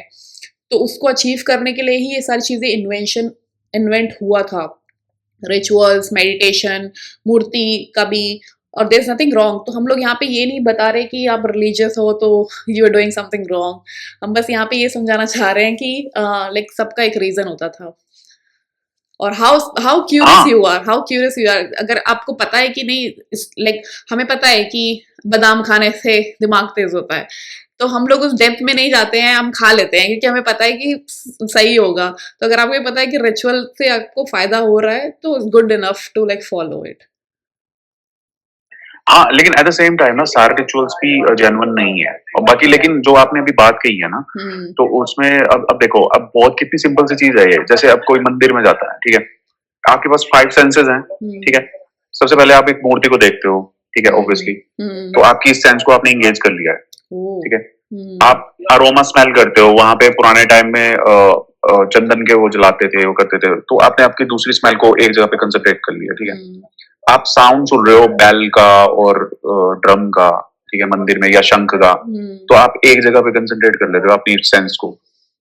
तो उसको अचीव करने के लिए ही ये सारी चीज़ें इन्वेंट हुआ था। रिचुअल्स, मेडिटेशन, मूर्ति का भी और देयर इज़ नथिंग रॉन्ग। तो हम लोग यहाँ पे ये नहीं बता रहे कि आप रिलीजियस हो तो you are doing something wrong. हम बस यहाँ पे ये समझाना चाह रहे हैं कि लाइक सबका एक रीज़न होता था। और हाँ हाउ क्यूरियस यू आर अगर आपको पता है कि नहीं लाइक हमें पता है कि बादाम खाने से दिमाग तेज होता है, तो हम लोग उस डेप्थ में नहीं जाते हैं, हम खा लेते हैं क्योंकि हमें पता है कि सही होगा। तो अगर आपको ये पता है कि रिचुअल से आपको फायदा हो रहा है तो good enough to like follow it. हाँ, लेकिन एट द सेम टाइम ना सारे रिचुअल्स भी जेन्युइन नहीं है। और बाकी लेकिन जो आपने अभी बात कही है ना, हुँ, तो उसमें अब देखो, अब बहुत कितनी सिंपल सी चीज़ है ये। जैसे अब कोई मंदिर में जाता है, ठीक है? आपके पास 5 सेंसेस हैं, ठीक हुँ, है? सबसे पहले आप एक मूर्ति को देखते हो, ठीक है? हुँ, ऑब्वियसली। तो हुँ, आपकी इस सेंस को आपने एंगेज कर लिया है, ओह! ठीक है? हुँ, आप अरोमा स्मेल करते हो, वहाँ पे पुराने टाइम में चंदन के वो जलाते थे, वो करते थे। तो आपने आपकी दूसरी स्मेल को एक जगह पे कंसंट्रेट कर लिया, ठीक है? हुँ, आप साउंड सुन रहे हो बेल का और ड्रम का, ठीक है, मंदिर में या शंख का, हुँ, तो आप एक जगह पे कंसंट्रेट कर लेते हो अपनी सेंस को।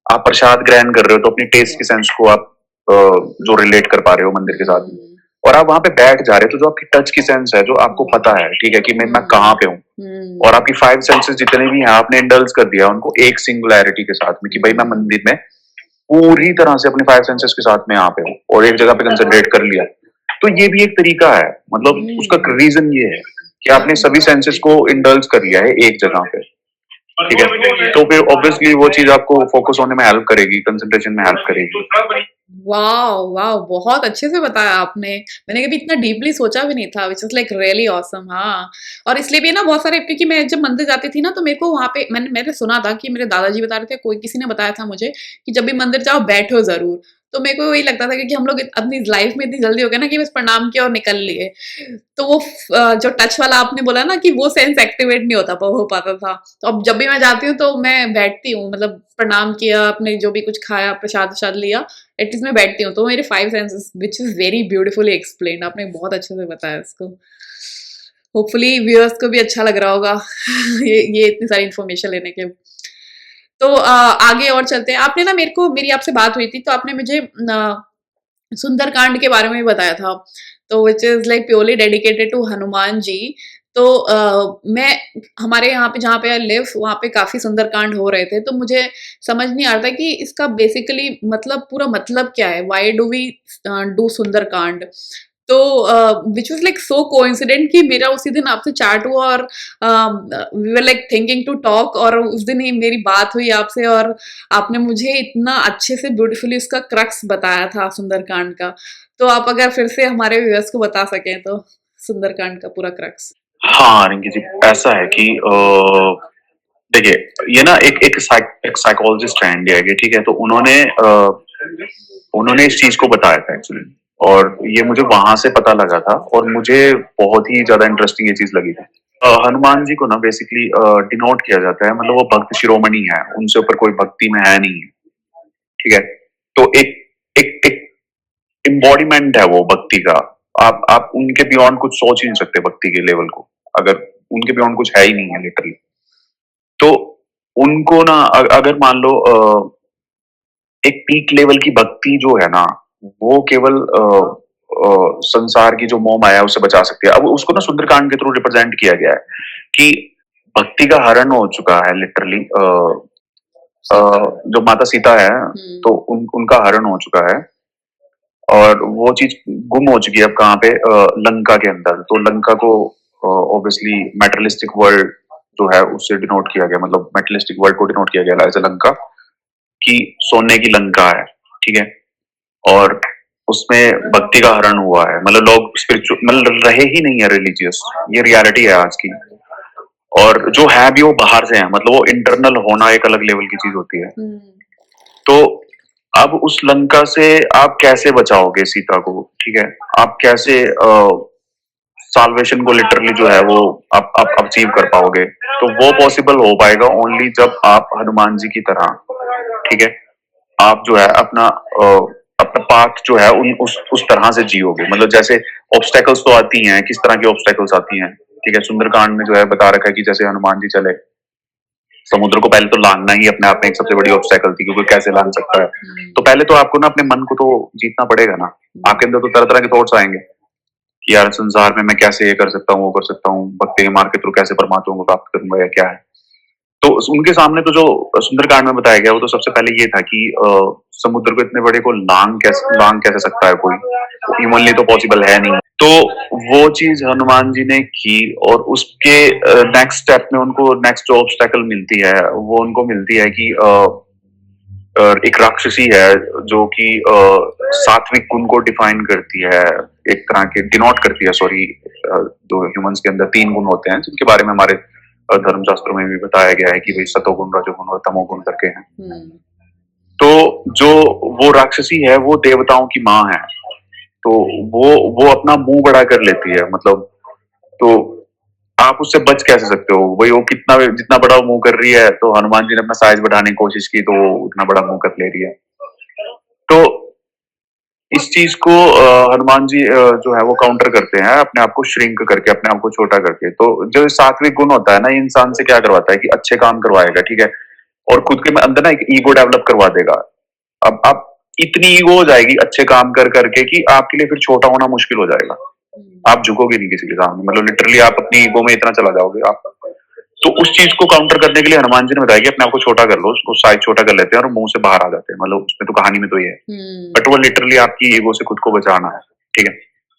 आप प्रसाद ग्रहण कर रहे हो तो अपनी टेस्ट की सेंस को आप जो रिलेट कर पा रहे हो मंदिर के साथ में। हुँ, और आप वहां पे बैठ जा रहे हो तो जो आपकी टच की सेंस है, जो आपको हुँ, पता है, ठीक है, कि मैं कहाँ हुँ, पे हूँ, और हुँ, आपकी 5 सेंसेस जितने भी हैं आपने इंडल्ज कर दिया उनको एक सिंगुलैरिटी के साथ में कि भाई मैं हुँ, मंदिर में पूरी तरह से अपने 5 सेंसेस के साथ में यहाँ पे हूँ और एक जगह पे कंसंट्रेट कर लिया। तो ये भी एक तरीका है, मतलब उसका हुँ, रीजन ये है कि आपने सभी सेंसेस को इंडल्ज कर लिया है एक जगह पे, ठीक है? तो फिर ऑब्वियसली वो चीज आपको फोकस होने में हेल्प करेगी, कंसंट्रेशन में हेल्प करेगी। वाओ! वाओ! बहुत अच्छे से बताया आपने। मैंने कभी इतना डीपली सोचा भी नहीं था, which is like really awesome हाँ। और इसलिए भी ना बहुत सारे क्योंकि मैं जब मंदिर जाती थी ना तो मेरे को वहाँ पे मैंने सुना था कि मेरे दादाजी बता रहे थे, कोई किसी ने बताया था मुझे कि जब भी मंदिर जाओ बैठो ज़रूर। तो मेरे को वही लगता था क्योंकि हम लोग अपनी लाइफ में इतनी जल्दी हो गए ना कि बस प्रणाम किया और निकल लिए। तो वो जो टच वाला आपने बोला ना कि वो सेंस एक्टिवेट नहीं हो पाता था। तो अब जब भी मैं जाती हूँ तो मैं बैठती हूँ मतलब प्रणाम किया, आपने जो भी कुछ खाया, प्रसाद-वसाद लिया, एटलीस्ट मैं बैठती हूँ। तो मेरे 5 senses which is very beautifully explained आपने बहुत अच्छे से बताया इसको। होपफुली व्यूअर्स को भी अच्छा लग रहा होगा ये इतनी सारी इन्फॉर्मेशन लेने के। तो आगे और चलते हैं। आपने ना मेरी आपसे बात हुई थी तो आपने मुझे सुंदरकांड के बारे में भी बताया था। तो which is like purely dedicated to Hanuman ji. तो मैं हमारे यहाँ पे जहाँ पे आई लिव वहाँ पे काफ़ी सुंदरकांड हो रहे थे। तो मुझे समझ नहीं आ रहा था कि इसका बेसिकली मतलब पूरा मतलब क्या है? Why do we do Sunderkand? तो which was like so coincident कि मेरा उसी दिन आपसे चैट हुआ और we were like thinking to talk और उस दिन ही मेरी बात हुई आपसे और आपने मुझे इतना अच्छे से ब्यूटीफुली उसका क्रक्स बताया था सुंदरकांड का। तो आप अगर फिर से हमारे व्यूअर्स को बता सकें तो सुंदरकांड का पूरा क्रक्स। हाँ, रिंकी जी, ऐसा है कि देखिए, ये ना एक साइकोलॉजिस्ट है इंडिया के, ठीक है? तो उन्होंने इस चीज़ को बताया था एक्चुअली, और ये मुझे वहाँ से पता लगा था और मुझे बहुत ही ज़्यादा इंटरेस्टिंग ये चीज़ लगी थी। हनुमान जी को ना बेसिकली डिनोट किया जाता है, मतलब वो भक्त शिरोमणि है, उनसे ऊपर कोई भक्ति में है नहीं, ठीक है? तो एक एक एक एम्बॉडीमेंट है वो भक्ति का। आप उनके बियॉन्ड कुछ सोच ही नहीं सकते भक्ति के लेवल को, अगर उनके बियॉन्ड कुछ है ही नहीं है लिटरली। तो उनको ना अगर मान लो एक पीक लेवल की भक्ति जो है ना, वो केवल संसार की जो मोह माया है उससे बचा सकती है। अब उसको ना सुंदरकांड के थ्रू रिप्रेजेंट किया गया है कि भक्ति का हरण हो चुका है लिटरली। जो माता सीता है, हुँ, तो उनका हरण हो चुका है और वो चीज गुम हो चुकी है अब कहाँ पे, लंका के अंदर। तो लंका को ऑब्वियसली मेटलिस्टिक वर्ल्ड जो है उससे डिनोट किया गया, मतलब मेटलिस्टिक वर्ल्ड को डिनोट किया गया एज अ लंका, कि सोने की लंका है, ठीक है? और उसमें भक्ति का हरण हुआ है, मतलब लोग स्पिरिचुअल मतलब रहे ही नहीं है रिलीजियस। ये रियलिटी है आज की। और जो है भी वो बाहर से है, मतलब वो इंटरनल होना एक अलग लेवल की चीज होती है। हुँ, तो अब उस लंका से आप कैसे बचाओगे सीता को, ठीक है? आप कैसे साल्वेशन को लिटरली जो है वो आप अचीव कर पाओगे? तो वो पॉसिबल हो पाएगा ओनली जब आप हनुमान जी की तरह, ठीक है, आप जो है अपना पाथ जो है उस तरह से जियोगे। मतलब जैसे ऑब्स्टेकल्स तो आती हैं, किस तरह की ऑब्स्टेकल्स आती हैं, ठीक है? सुंदरकांड में जो है बता रखा है कि जैसे हनुमान जी चले समुद्र को, पहले तो लांघना ही अपने आप में एक सबसे बड़ी ऑब्स्टेकल थी, क्योंकि कैसे लांघ सकता है? तो हुँ, पहले तो आपको ना अपने मन को तो जीतना पड़ेगा ना। आपके हुँ, अंदर तो तरह तरह के थॉट्स आएंगे कि यार संसार में मैं कैसे ये कर सकता हूँ, वो कर सकता हूँ, भक्ति के मार्ग के थ्रू कैसे परमात्मा को प्राप्त करूंगा या क्या है। तो उनके सामने तो जो सुंदरकांड में बताया गया वो तो सबसे पहले ये था कि समुद्र को इतने बड़े को लांग कैसे सकता है कोई, ह्यूमनली तो पॉसिबल है नहीं। तो वो चीज हनुमान जी ने की, और उसके नेक्स्ट स्टेप में उनको नेक्स्ट जो ऑब्स्टेकल मिलती है वो उनको मिलती है कि एक राक्षसी है जो कि सात्विक गुण को डिफाइन करती है, एक तरह के डिनोट करती है, सॉरी, जो ह्यूमंस के अंदर 3 गुण होते हैं जिनके बारे में हमारे धर्मशास्त्रों में भी बताया गया है कि भाई सतोगुण, रजोगुण और तमोगुण करके हैं। तो जो वो राक्षसी है वो देवताओं की माँ है, तो वो अपना मुंह बड़ा कर लेती है, मतलब, तो आप उससे बच कैसे सकते हो? वही वो कितना जितना बड़ा मुंह कर रही है, तो हनुमान जी ने अपना साइज बढ़ाने की कोशिश की तो वो उतना बड़ा मुंह कर ले रही है। तो इस चीज को हनुमान जी जो है वो काउंटर करते हैं अपने आप को श्रिंक करके, अपने आप को छोटा करके। तो जो सात्विक गुण होता है ना, ये इंसान से क्या करवाता है कि अच्छे काम करवाएगा, ठीक है, और खुद के अंदर ना एक ईगो डेवलप करवा देगा। अब आप इतनी ईगो हो जाएगी अच्छे काम कर करके कि आपके लिए फिर छोटा होना मुश्किल हो जाएगा। आप झुकोगे नहीं किसी के सामने, मतलब लिटरली आप अपनी ईगो में इतना चला जाओगे आप। तो उस चीज को काउंटर करने के लिए हनुमान जी ने बताया कि अपने आप को छोटा कर लो, उसको साइज छोटा कर लेते हैं और मुंह से बाहर आ जाते हैं, मतलब उसमें तो कहानी में तो ये है, बट वो लिटरली आपकी ईगो से खुद को बचाना है, ठीक है,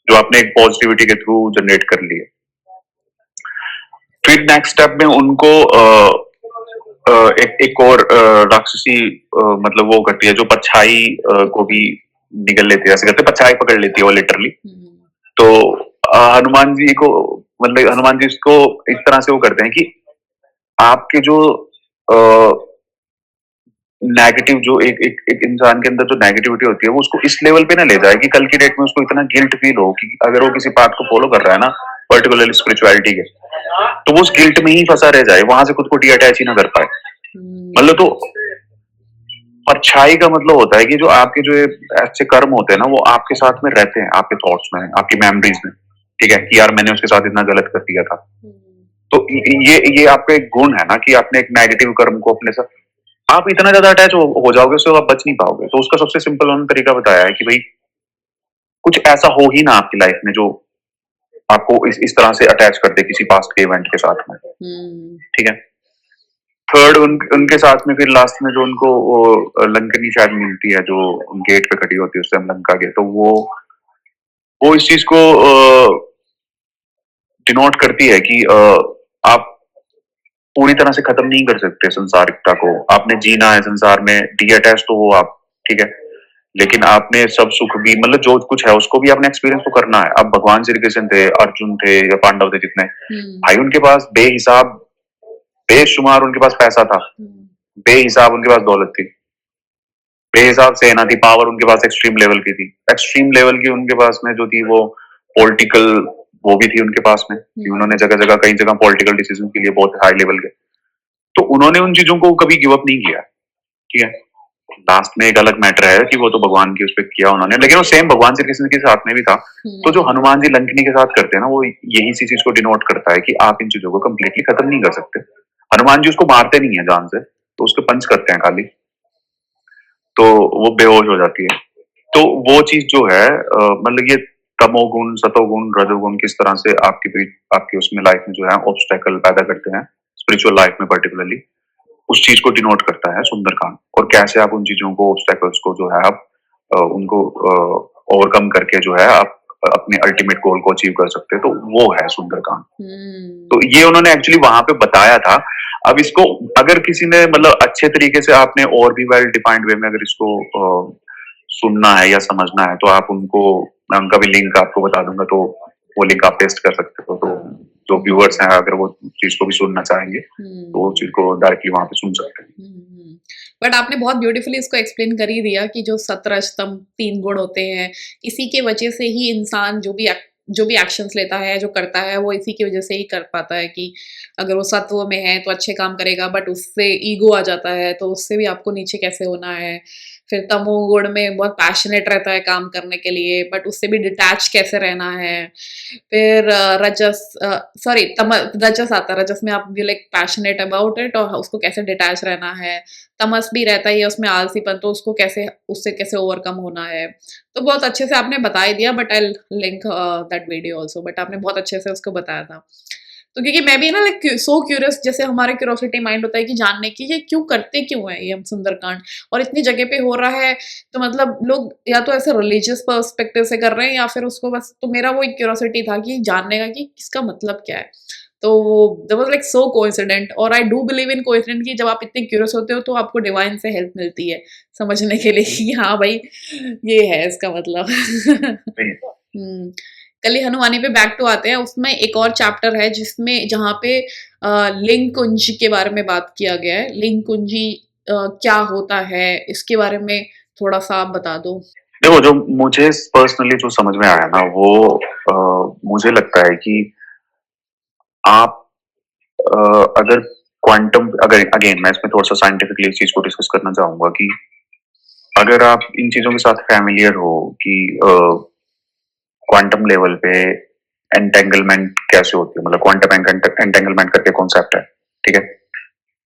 जो आपने एक पॉजिटिविटी के थ्रू जनरेट कर ली है। फिर नेक्स्ट स्टेप में उनको एक और राक्षसी मतलब वो करती है जो परछाई को भी निगल लेती है, ऐसे करते परछाई पकड़ लेती है वो लिटरली। तो हनुमान जी को, मतलब हनुमान जी इसको इस तरह से वो करते हैं कि आपके जो नेगेटिव जो एक इंसान के अंदर जो नेगेटिविटी होती है वो उसको इस लेवल पे ना ले जाए कि कल की डेट में उसको इतना गिल्ट फील हो कि अगर वो किसी बात को फॉलो कर रहा है ना, पर्टिकुलरली स्पिरिचुअलिटी के, तो वो उस गिल्ट में ही फंसा रह जाए, वहां से खुद को डिअटैच ही ना कर पाए। मतलब तो परछाई का मतलब होता है कि जो आपके जो ऐसे कर्म होते हैं ना वो आपके साथ में रहते हैं, आपके थॉट्स में, आपकी मेमोरीज में, ठीक है, कि यार मैंने उसके साथ इतना गलत कर दिया था। तो ये आपका एक गुण है ना कि आपने एक नेगेटिव कर्म को अपने साथ, आप इतना ज्यादा अटैच हो जाओगे उससे, आप बच नहीं पाओगे। तो उसका सबसे सिंपल उन्होंने तरीका बताया है कि भाई कुछ ऐसा हो ही ना आपकी लाइफ में जो आपको इस तरह से अटैच कर दे किसी पास्ट के इवेंट के साथ में, ठीक है। थर्ड उनके साथ में फिर लास्ट में जो उनको लंकनी शायद मिलती है, जो गेट पे खड़ी होती है उस टाइम लंका के, तो वो इस चीज को डिनोट करती है कि आप पूरी तरह से खत्म नहीं कर सकते संसारिकता को, आपने जीना है संसार में, डीअटैच तो हो आप, ठीक है, लेकिन आपने सब सुख भी, मतलब जो कुछ है उसको भी आपने एक्सपीरियंस तो करना है। अब भगवान श्री कृष्ण थे, अर्जुन थे या पांडव थे जितने भाई, उनके पास बेहिसाब बेशुमार उनके पास पैसा था, बेहिसाब उनके पास दौलत थी, बेहिसाब सेना थी, पावर उनके पास एक्सट्रीम लेवल की थी, एक्सट्रीम लेवल की उनके पास में जो थी वो पॉलिटिकल वो भी थी उनके पास में, कि उन्होंने जगह जगह कई जगह पॉलिटिकल डिसीजन के लिए बहुत हाई लेवल के, तो उन्होंने उन चीजों को कभी गिव अप नहीं किया, ठीक है। लास्ट में एक अलग मैटर है कि वो तो भगवान की उस पर किया उन्होंने, लेकिन वो सेम भगवान श्री कृष्ण के साथ में भी था। तो जो हनुमान जी लंकनी के साथ करते हैं ना, वो यही सी चीज को डिनोट करता है कि आप इन चीजों को कम्प्लीटली खत्म नहीं कर सकते। हनुमान जी उसको मारते नहीं है जान से, तो उसको पंच करते हैं खाली, तो वो बेहोश हो जाती है। तो वो चीज जो है मतलब ये तमोगुण, सतोगुण, रजोगुण किस तरह से आपकी उसमें लाइफ में जो है ऑब्स्टेकल पैदा करते हैं, स्पिरिचुअल लाइफ में पर्टिकुलरली, उस चीज को डिनोट करता है सुंदरकांड। और कैसे आप उन चीजों को, ऑब्स्टेकल्स को जो है आप उनको ओवरकम करके जो है आप अपने अल्टीमेट गोल को अचीव कर सकते हैं, तो वो है सुंदरकांड। तो ये उन्होंने एक्चुअली वहां पे बताया था। अब इसको अगर किसी ने, मतलब अच्छे तरीके से आपने और भी वेल डिफाइंड वे में अगर इसको सुनना है या समझना है, तो आप उनको, मैं उनका भी लिंक आपको बता दूंगा, तो वो लिंक आप टेस्ट कर सकते हो। तो जो व्यूअर्स हैं अगर वो चीज को भी सुनना चाहेंगे तो वो चीज को डायरेक्टली वहां पे सुन सकते हैं। बट आपने बहुत ब्यूटीफुली इसको एक्सप्लेन कर ही दिया कि जो सतरजतम 3 गुण होते हैं, इसी के वजह से ही इंसान जो भी एक्शंस लेता है, जो करता है, वो इसी की वजह से ही कर पाता है कि अगर वो सत्व में है तो अच्छे काम करेगा, बट उससे ईगो आ जाता है तो उससे भी आपको नीचे कैसे होना है। फिर तमोगुण में बहुत पैशनेट रहता है काम करने के लिए, बट उससे भी डिटैच कैसे रहना है। फिर रजस आता है, रजस में आप भी लाइक पैशनेट अबाउट इट और उसको कैसे डिटैच रहना है। तमस भी रहता है उसमें आलसीपन, तो उससे कैसे ओवरकम होना है। तो बहुत अच्छे से आपने बता ही दिया, but I link that video also, but आपने बहुत अच्छे से उसको बताया था। तो क्योंकि मैं भी ना लाइक सो क्यूरियस, जैसे हमारे क्यूरोसिटी माइंड होता है कि जानने की ये क्यों करते क्यों है ये हम सुंदरकांड, और इतनी जगह पे हो रहा है, तो मतलब लोग या तो ऐसे रिलीजियस पर्सपेक्टिव से कर रहे हैं या फिर उसको बस, तो मेरा वो एक क्यूरोसिटी था कि जानने का कि इसका मतलब क्या है। तो that was like so coincident, और I do believe in coincident कि जब आप इतने क्यूरियस होते हो तो आपको डिवाइन से हेल्प मिलती है समझने के लिए कि हाँ भाई ये है इसका मतलब। हुँ। कली हनुमानी पे बैक टू आते हैं, उसमें एक और चैप्टर है जिसमें जहाँ पे लिंग कुंजी के बारे में बात किया गया है। लिंग कुंजी क्या होता है? इसके बारे में थोड़ा-सा आप बता दो। देखो, जो मुझे पर्सनली जो समझ में आया ना वो मुझे लगता है कि आप अगर क्वांटम अगर अगेन मैं इसमें थोड़ा-सा साइंटिफिकली इस चीज़ को डिस्कस करना चाहूँगा कि अगर आप इन चीज़ों के साथ फ़ैमिलियर हो कि क्वांटम लेवल पे एंटेंगलमेंट कैसे होती है, मतलब क्वांटम एंटेंगलमेंट करके कॉन्सेप्ट है, ठीक है?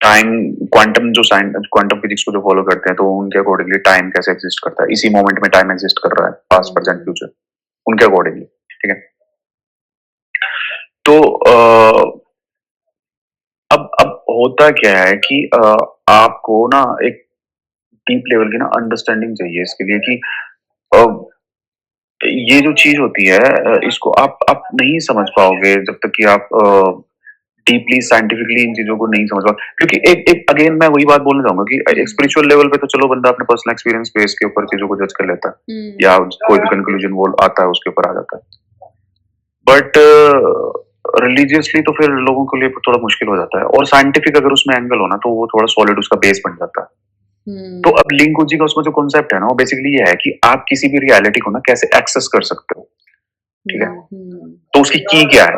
टाइम क्वांटम फिजिक्स को जो फॉलो करते हैं तो उनके अकॉर्डिंगली टाइम कैसे एग्जिस्ट करता है, इसी मोमेंट में टाइम एग्जिस्ट कर रहा है, पास्ट प्रेजेंट हुँ, फ्यूचर उनके अकॉर्डिंगली, ठीक है? तो अब होता क्या है कि आपको ना एक डीप लेवल की ना अंडरस्टैंडिंग चाहिए इसके लिए कि अ, ये जो चीज होती है इसको आप नहीं समझ पाओगे जब तक कि आप डीपली साइंटिफिकली इन चीजों को नहीं समझ पाओ, क्योंकि एक एक अगेन मैं वही बात बोलना चाहूंगा कि एक हुँ, स्पिरिचुअल लेवल पे तो चलो बंदा अपने पर्सनल एक्सपीरियंस बेस के ऊपर चीजों को जज कर लेता है हुँ, या कोई भी कंक्लूजन वो आता है उसके ऊपर आ जाता है, बट रिलीजियसली तो फिर लोगों के लिए थोड़ा मुश्किल हो जाता है, और साइंटिफिक अगर उसमें एंगल हो ना तो वो थोड़ा सॉलिड उसका बेस बन जाता है। तो हुँ, अब लिंक जी का उसमें जो कॉन्सेप्ट है ना वो बेसिकली ये है कि आप किसी भी रियलिटी को ना कैसे एक्सेस कर सकते हो, ठीक है? हुँ, हुँ, तो उसकी की क्या है?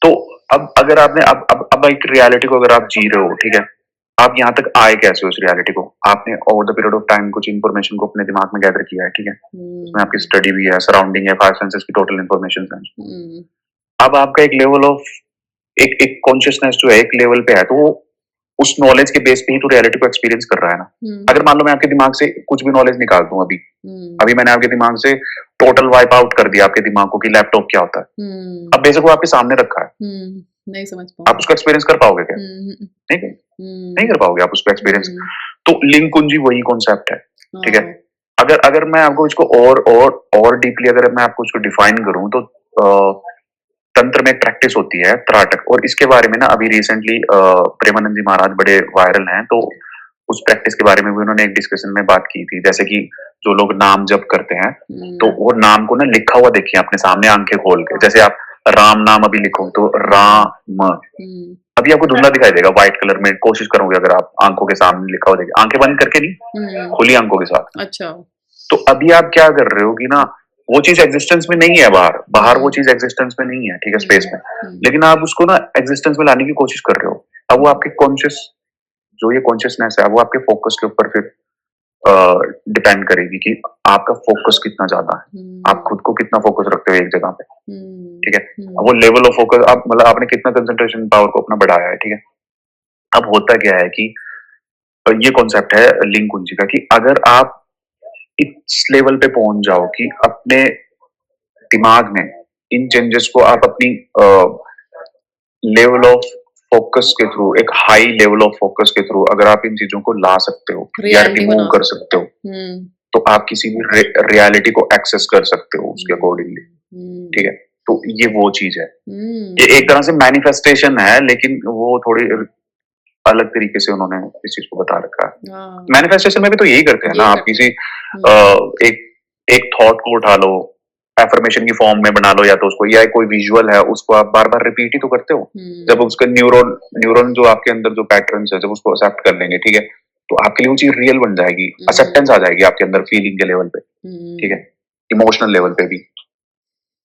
तो अब अगर आपने अब एक रियलिटी को अगर आप जी रहे हो, ठीक है? आप यहाँ तक आए कैसे हो उस रियलिटी को? आपने over the period of time कुछ इन्फॉर्मेशन को अपने दिमाग में गैदर किया है, ठीक है? उसमें आपकी हुँ, स्टडी भी है, सराउंडिंग है, 5 सेंसेस की टोटल इन्फॉर्मेशन है। हुँ, अब आपका एक लेवल ऑफ एक एक कॉन्शियसनेस जो है एक लेवल पे है, तो वो उस नॉलेज के बेस पे ही तो रियलिटी को एक्सपीरियंस कर रहा है ना। अगर हुँ, मान लो मैं आपके दिमाग से कुछ भी नॉलेज निकाल दूं अभी, हुँ, अभी मैंने आपके दिमाग से टोटल वाइप आउट कर दिया आपके दिमाग को कि लैपटॉप क्या होता है। हुँ, अब बेशक वो आपके सामने रखा है, हुँ, नहीं समझ आप पाऊँगी। उसको एक्सपीरियंस कर पाओगे क्या? हुँ, हुँ, नहीं कर नहीं हुँ, कर पाओगे आप उसको एक्सपीरियंस। हुँ, तो लिंक कुंजी वही कॉन्सेप्ट है, ठीक है? हाँ, अगर अगर मैं आपको इसको और डीपली अगर मैं आपको इसको डिफाइन करूं तो तंत्र में एक प्रैक्टिस होती है त्राटक, और इसके बारे में ना अभी रिसेंटली प्रेमानंद जी महाराज बड़े वायरल हैं, तो उस प्रैक्टिस के बारे में भी उन्होंने एक डिस्कशन में बात की थी, जैसे कि जो लोग नाम जप करते हैं तो हुँ, वो नाम को ना लिखा हुआ देखिए अपने सामने आंखें खोल के, जैसे आप राम नाम अभी लिखो तो हुँ, राम, हुँ, अभी आपको धुंधला दिखाई देगा व्हाइट कलर में, कोशिश करोगे अगर आप आंखों के सामने लिखा हुआ देखिए, आंखें बंद करके नहीं, हुँ, खुली आंखों के साथ। अच्छा, तो अभी आप क्या कर रहे हो कि ना वो चीज एग्जिस्टेंस में नहीं है, बाहर बाहर वो हुँ, चीज एग्जिस्टेंस में नहीं है, ठीक है, स्पेस हुँ, में, हुँ, लेकिन आप उसको ना एग्जिस्टेंस में लाने की कोशिश कर रहे हो। अब वो हुँ, आपके कॉन्शियस जो ये कॉन्शियसनेस है वो आपके फोकस के ऊपर फिर डिपेंड करेगी कि आपका फोकस कितना ज्यादा है, आप हुँ, खुद को कितना फोकस रखते हो एक जगह पे, हुँ, ठीक है? अब हुँ, वो लेवल ऑफ फोकस आप मतलब आपने कितना कंसंट्रेशन पावर को अपना बढ़ाया है, ठीक है? अब होता क्या है कि ये कॉन्सेप्ट है लिंक कुंजी का कि अगर आप इस लेवल पे पहुंच जाओ कि अपने दिमाग में इन चेंजेस को आप अपनी लेवल ऑफ फोकस के थ्रू, एक हाई लेवल ऑफ फोकस के थ्रू अगर आप इन चीजों को ला सकते हो या रियलिटी रिमूव बना कर सकते सकते हो, हुँ, तो आप किसी भी रियलिटी को एक्सेस कर सकते हो उसके अकॉर्डिंगली, हुँ, ठीक हुँ, है? तो ये वो चीज है, ये एक हुँ, तरह से मैनिफेस्टेशन है, लेकिन वो थोड़ी अलग तरीके से उन्होंने इस चीज को बता रखा है। हाँ, मैनिफेस्टेशन में भी तो यही करते हैं ना, यही आप करते किसी हैं। हुँ, एक एक थॉट को उठा लो, एफर्मेशन की फॉर्म में बना लो, या तो उसको, या कोई विजुअल है उसको आप बार बार रिपीट ही तो करते हो। जब हुँ, उसके न्यूरॉन न्यूरॉन जो आपके अंदर जो पैटर्न्स है जब उसको एक्सेप्ट कर लेंगे, ठीक है, तो आपके लिए वो चीज रियल बन जाएगी, एक्सेप्टेंस हुँ, आ जाएगी आपके अंदर फीलिंग के लेवल पे, ठीक हुँ, है, इमोशनल लेवल पे भी,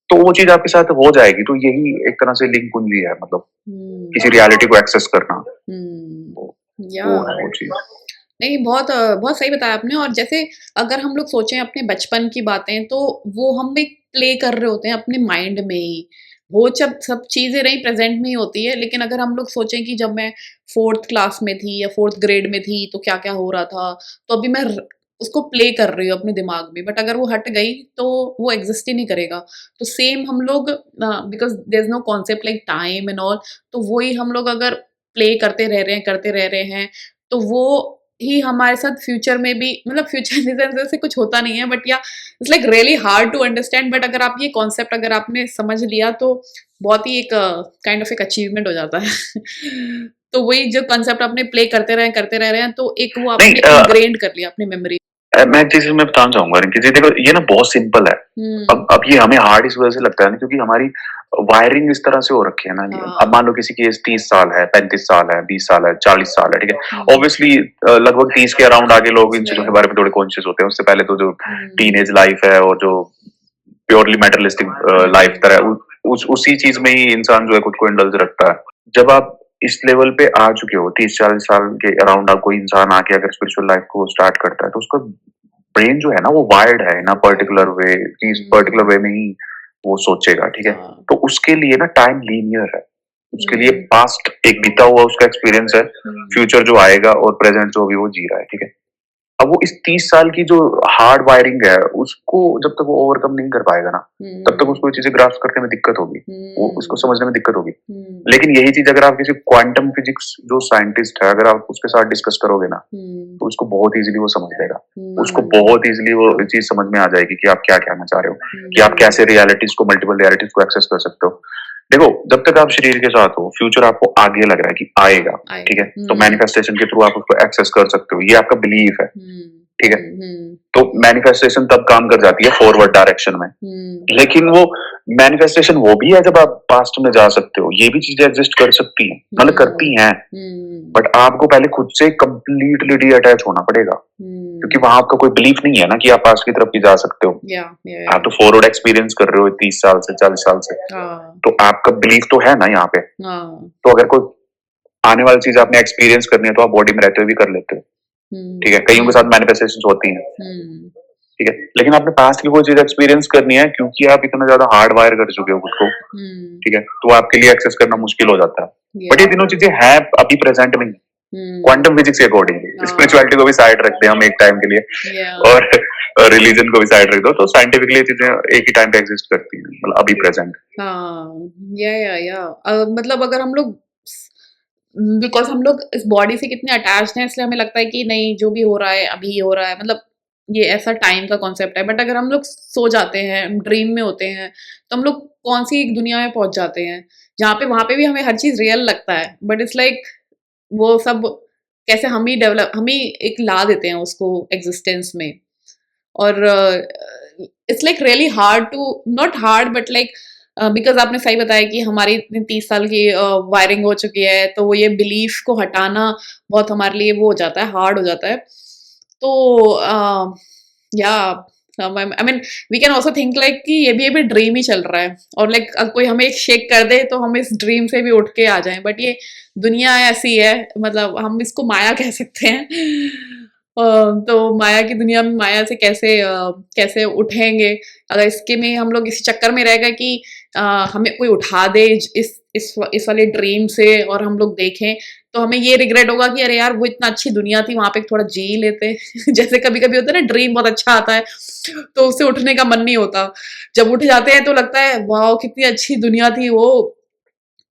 तो वो चीज आपके साथ हो जाएगी। तो यही एक तरह से लिंक कुंजी है, मतलब हुँ, किसी रियलिटी को एक्सेस करना, हुँ, वो या वो है वो चीज। नहीं, बहुत बहुत सही बताया आपने और जैसे अगर हम लोग सोचें अपने बचपन की बातें, तो वो हम एक प्ले कर रहे होते हैं अपने माइंड में ही। वो जब सब चीज़ें रहीं प्रेज़ेंट में ही होती है, लेकिन अगर हम लोग सोचें कि जब मैं 4th क्लास में थी या 4th ग्रेड में थी, तो क्या-क्या हो रहा था, तो अभी मैं र उसको प्ले कर रही हूँ अपने दिमाग में, बट अगर वो हट गई, तो वो एक्ज़िस्ट ही नहीं करेगा। तो सेम हम लोग because there is no concept like time and all, तो वही हम लोग अगर प्ले करते रह रहे हैं, तो वो ही हमारे साथ फ्यूचर में भी मतलब फ्यूचर इन द सेंस ऐसे कुछ होता नहीं है बट या it's like really hard to understand but अगर आप ये कॉन्सेप्ट अगर आपने समझ लिया तो बहुत ही एक काइंड ऑफ एक अचीवमेंट हो जाता है तो वही जो कॉन्सेप्ट आपने प्ले करते रहे हैं तो एक वो नहीं आपने इनग्रेन्ड कर लिया अपनी मेमोरी मैं एक चीज़ इसमें बताना चाहूँगा रिंकी जी, देखो ये ना बहुत सिंपल है। हुँ। अब ये हमें हार्ड इस वज़ह से लगता है ना, क्योंकि हमारी वायरिंग इस तरह से हो रखी है ना। अब हाँ। मान लो किसी की एज 30 साल है, 35 साल है, 20 साल है, 40 साल है, ठीक है? हुँ। ऑब्वियसली लगभग 30 के अराउंड आगे लोग इन चीज़ों के राइट। बारे में थोड़े कॉन्शियस होते हैं। उससे पहले तो जो हुँ। टीनेज लाइफ़ है और जो प्योरली मैटेरियलिस्टिक लाइफ़ हुँ। तरह उसी चीज़ में ही इंसान जो है खुद को इंडल्ज रखता है। जब आप इस लेवल पे आ चुके हो, 30-40 साल के अराउंड आप कोई इंसान आके अगर स्पिरिचुअल लाइफ़ को स्टार्ट करता है, तो उसका ब्रेन जो है ना वो वायर्ड है इन अ पर्टिकुलर हाँ। वे, कि इस पर्टिकुलर हुँ। वे में ही वो सोचेगा, ठीक है? हाँ। तो उसके लिए ना टाइम लीनियर है। उसके लिए हुँ। पास्ट एक बीता हुआ उसका एक्सपीरियंस है, हुँ। फ्यूचर जो आएगा और प्रेजेंट जो अभी वो जी रहा है, ठीक है? अब वो इस 30 साल की जो हार्ड वायरिंग है, उसको जब तक वो ओवरकम नहीं कर पाएगा ना, तब तक हुँ। उसको ये चीज़ें ग्रास्प करने में दिक्कत होगी। वो उसको हुँ। समझने में दिक्कत होगी। हुँ। लेकिन यही चीज़ अगर आप किसी क्वांटम फिजिक्स जो साइंटिस्ट है, अगर आप उसके साथ डिस्कस करोगे ना, हुँ। तो उसको बहुत ईज़िली वो समझ लेगा। उसको हुँ। बहुत ईज़िली वो चीज़ समझ में आ जाएगी कि आप क्या कहना चाह रहे हो, कि आप हुँ। कैसे रियलिटीज़ को, मल्टीपल रियलिटीज़ को एक्सेस कर सकते हो। देखो, जब तक आप शरीर के साथ हो, फ्यूचर आपको आगे लग रहा है कि हाँ, आएगा, ठीक आएगा। है? तो मैनिफेस्टेशन के थ्रू आप उसको एक्सेस कर सकते हो। ये आपका बिलीफ है, हुँ। ठीक है? हुँ। तो मैनिफेस्टेशन तब काम कर जाती है फॉरवर्ड डायरेक्शन में। हुँ। लेकिन वो मैनिफेस्टेशन वो भी है जब आप पास्ट में जा सकते हो। ये भी चीज़ें एग्ज़िस्ट कर सकती हैं, मतलब हुँ। करती हैं। हुँ। बट आपको पहले खुद से कंप्लीटली डिअटैच होना पड़ेगा, क्योंकि हुँ। वहाँ आपका कोई बिलीफ नहीं है ना कि आप पास्ट की तरफ भी जा सकते हो। या। आप तो फॉरवर्ड एक्सपीरियंस कर रहे हो 30 साल से, 40 साल से। हाँ। तो आपका बिलीफ तो है ना यहाँ पे। हाँ। तो अगर कोई आने वाली चीज़ आपने एक्सपीरियंस करनी है, तो आप बॉडी में रहते हुए भी कर लेते हो, ठीक हुँ। है? कइयों के साथ हुँ। मैनिफेस्टेशंस होती हैं। हुँ। ठीक है? लेकिन आपने पास्ट की कोई चीज़ एक्सपीरियंस करनी है, क्योंकि आप इतना ज़्यादा हार्ड वायर कर चुके हो खुद को, हुँ। ठीक है? तो आपके लिए एक्सेस करना मुश्किल हो जाता है। बट या। ये तीनों चीज़ें हैं अभी प्रेज़ेंट में ही, हुँ। क्वांटम फिज़िक्स के अकॉर्डिंग। हाँ। स्पिरिचुअलिटी को भी साइड रख दें हम एक टाइम के लिए, या। और रिलिजन को भी साइड रख दो, तो साइंटिफिकली ये चीज़ें एक ही टाइम पे एक्सिस्ट करती हैं, मतलब अभी प्रेज़ेंट। हाँ। या। मतलब अगर हम लोग बिकॉज़ हम लोग इस बॉडी से कितने अटैच्ड हैं, इसलिए हमें लगता है कि नहीं, जो भी हो रहा है, अभी हो रहा है, मतलब ये ऐसा टाइम का कॉन्सेप्ट है। बट अगर हम लोग सो जाते हैं, ड्रीम में होते हैं, तो हम लोग कौन-सी एक दुनिया में पहुँच जाते हैं, जहाँ पे वहाँ पे भी हमें हर चीज़ रियल लगता है। बट इट्स लाइक वो सब कैसे हम ही एक ला देते हैं उसको एक्ज़िस्टेंस में। और it's like really hard to not hard but like because आपने सही बताया कि हमारी इतनी 30 साल की वायरिंग हो चुकी है, तो वो ये बिलीफ को हटाना बहुत हमारे लिए वो हो जाता है, हार्ड हो जाता है। तो या I mean we can also think like कि ये भी ड्रीम ही चल रहा है और लाइक कोई हमें एक शेक कर दे तो हम इस ड्रीम से भी उठ के आ जाएँ। बट ये दुनिया ऐसी है, मतलब हम इसको माया कह सकते हैं। तो माया की दुनिया में माया से कैसे उठेंगे? अगर इसके में हम लोग इसी चक्कर में रह गए कि अ, हमें कोई उठा दे इस वाले ड्रीम से और हम लोग देखें, तो हमें ये रिग्रेट होगा कि अरे यार वो इतना अच्छी दुनिया थी, वहाँ पे थोड़ा जी लेते। जैसे कभी-कभी होता है ना, ड्रीम बहुत अच्छा आता है, तो उससे उठने का मन नहीं होता। जब उठ जाते हैं तो लगता है वाओ! कितनी अच्छी दुनिया थी वो,